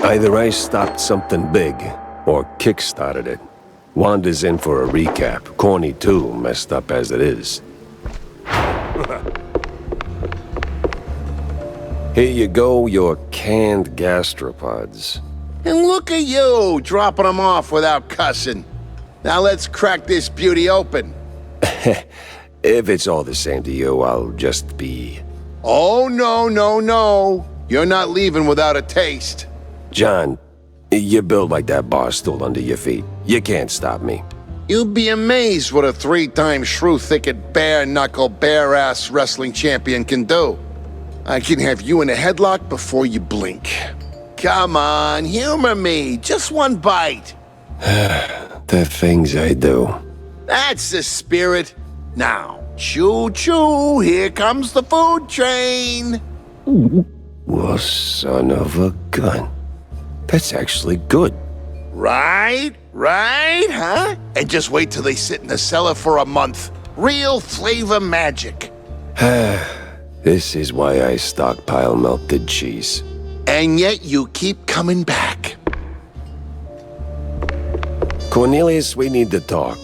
Either I stopped something big, or kick-started it. Wanda's in for a recap. Corny too, messed up as it is. Here you go, your canned gastropods. And look at you, dropping them off without cussing. Now let's crack this beauty open. If it's all the same to you, I'll just be... Oh, no, no, no. You're not leaving without a taste. John, you're built like that bar stool under your feet. You can't stop me. You'd be amazed what a 3-time shrew-thicket, bare-knuckle, bare-ass wrestling champion can do. I can have you in a headlock before you blink. Come on, humor me. Just one bite. The things I do. That's the spirit. Now, choo-choo, here comes the food train. Well, son of a gun. That's actually good. Right, huh? And just wait till they sit in the cellar for a month. Real flavor magic. This is why I stockpile melted cheese. And yet you keep coming back. Cornelius, we need to talk.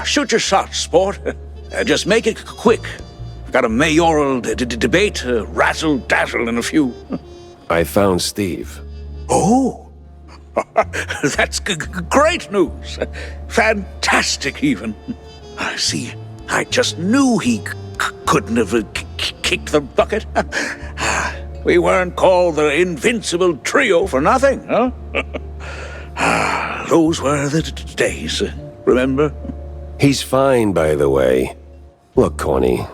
Shoot your shot, sport. Just make it quick. I've got a mayoral debate, razzle-dazzle in a few. I found Steve. Oh, that's great news. Fantastic, even. I see. I just knew he couldn't have kicked the bucket. We weren't called the Invincible Trio for nothing, huh? Those were the days, remember? He's fine, by the way. Look, Corny.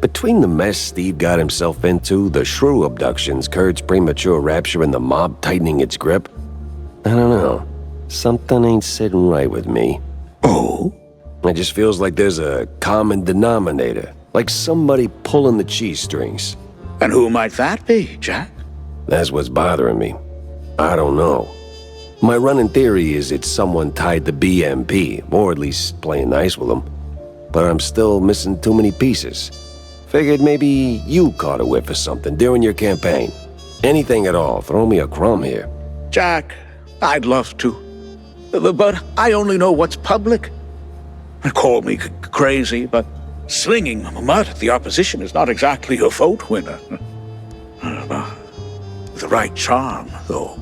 Between the mess Steve got himself into, the shrew abductions, Kurt's premature rapture, and the mob tightening its grip, I don't know. Something ain't sitting right with me. Oh? It just feels like there's a common denominator. Like somebody pulling the cheese strings. And who might that be, Jack? That's what's bothering me. I don't know. My running theory is it's someone tied to BMP, or at least playing nice with them. But I'm still missing too many pieces. Figured maybe you caught a whiff of something during your campaign. Anything at all, throw me a crumb here. Jack, I'd love to. But I only know what's public. Call me crazy, but slinging mud at the opposition is not exactly a vote winner. The right charm, though.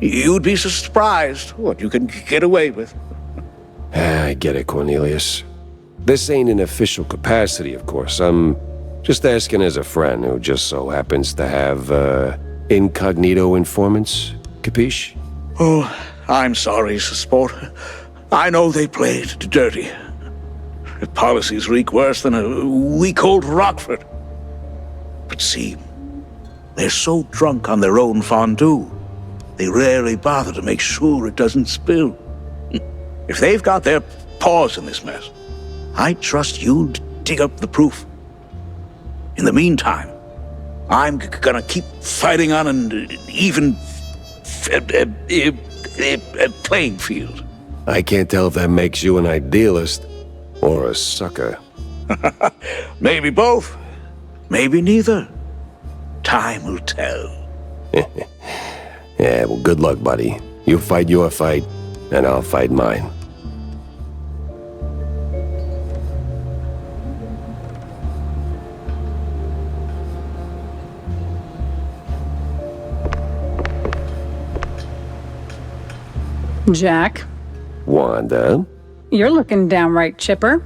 You'd be surprised what you can get away with. I get it, Cornelius. This ain't an official capacity, of course. I'm just asking as a friend who just so happens to have, incognito informants. Capiche? Oh, I'm sorry, sport. I know they played dirty. The policies reek worse than a week-old Rockford. But see, they're so drunk on their own fondue, they rarely bother to make sure it doesn't spill. If they've got their paws in this mess, I trust you to dig up the proof. In the meantime, I'm gonna keep fighting on an even playing field. I can't tell if that makes you an idealist or a sucker. Maybe both. Maybe neither. Time will tell. Yeah, well, good luck, buddy. You fight your fight, and I'll fight mine. Jack, Wanda? you're looking downright chipper.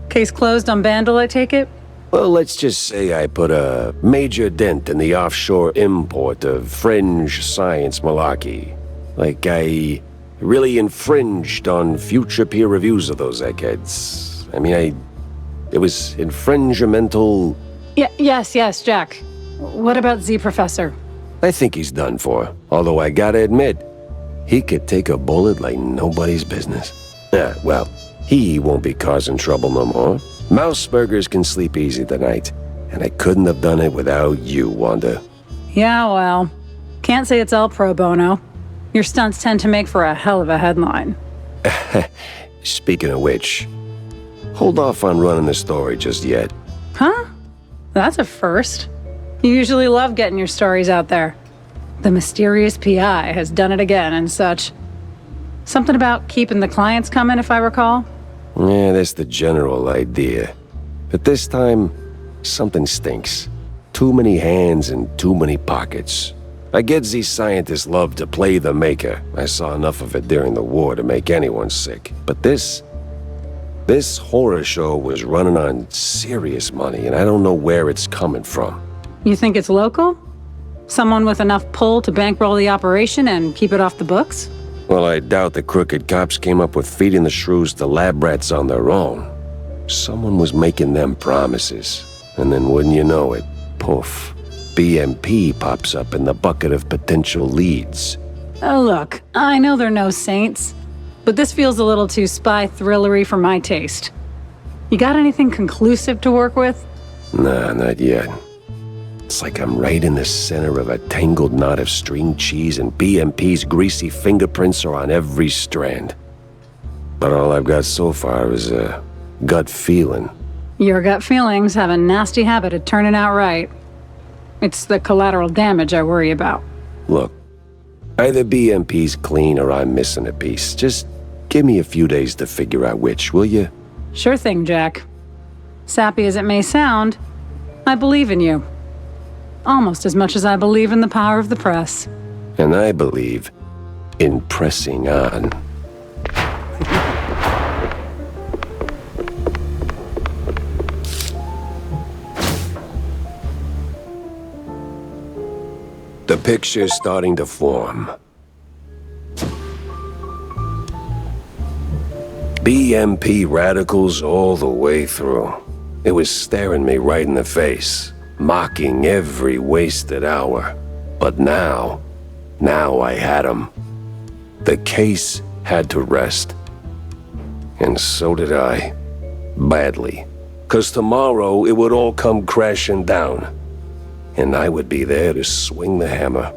Case closed on Bandle, I take it? Well, let's just say I put a major dent in the offshore import of fringe science malarkey. Like I really infringed on future peer reviews of those eggheads. I mean, it was infringimental. Yes, Jack. What about Z Professor? I think he's done for. Although I gotta admit, he could take a bullet like nobody's business. Well, he won't be causing trouble no more. Mouseburgers can sleep easy tonight, and I couldn't have done it without you, Wanda. Yeah, well, can't say it's all pro bono. Your stunts tend to make for a hell of a headline. Speaking of which, hold off on running the story just yet. Huh? That's a first. You usually love getting your stories out there. The mysterious PI has done it again and such. Something about keeping the clients coming, if I recall? Yeah, that's the general idea. But this time, something stinks. Too many hands and too many pockets. I get these scientists love to play the maker. I saw enough of it during the war to make anyone sick. But this horror show was running on serious money, and I don't know where it's coming from. You think it's local? Someone with enough pull to bankroll the operation and keep it off the books? Well, I doubt the crooked cops came up with feeding the shrews to lab rats on their own. Someone was making them promises. And then wouldn't you know it, poof, BMP pops up in the bucket of potential leads. Oh, look, I know they're no saints, but this feels a little too spy thrillery for my taste. You got anything conclusive to work with? Nah, not yet. It's like I'm right in the center of a tangled knot of string cheese, and BMP's greasy fingerprints are on every strand. But all I've got so far is a gut feeling. Your gut feelings have a nasty habit of turning out right. It's the collateral damage I worry about. Look, either BMP's clean or I'm missing a piece. Just give me a few days to figure out which, will you? Sure thing, Jack. Sappy as it may sound, I believe in you. Almost as much as I believe in the power of the press. And I believe in pressing on. The picture's starting to form. BMP radicals all the way through. It was staring me right in the face, mocking every wasted hour. But now I had him. The case had to rest. And so did I. Badly. 'Cause tomorrow it would all come crashing down. And I would be there to swing the hammer.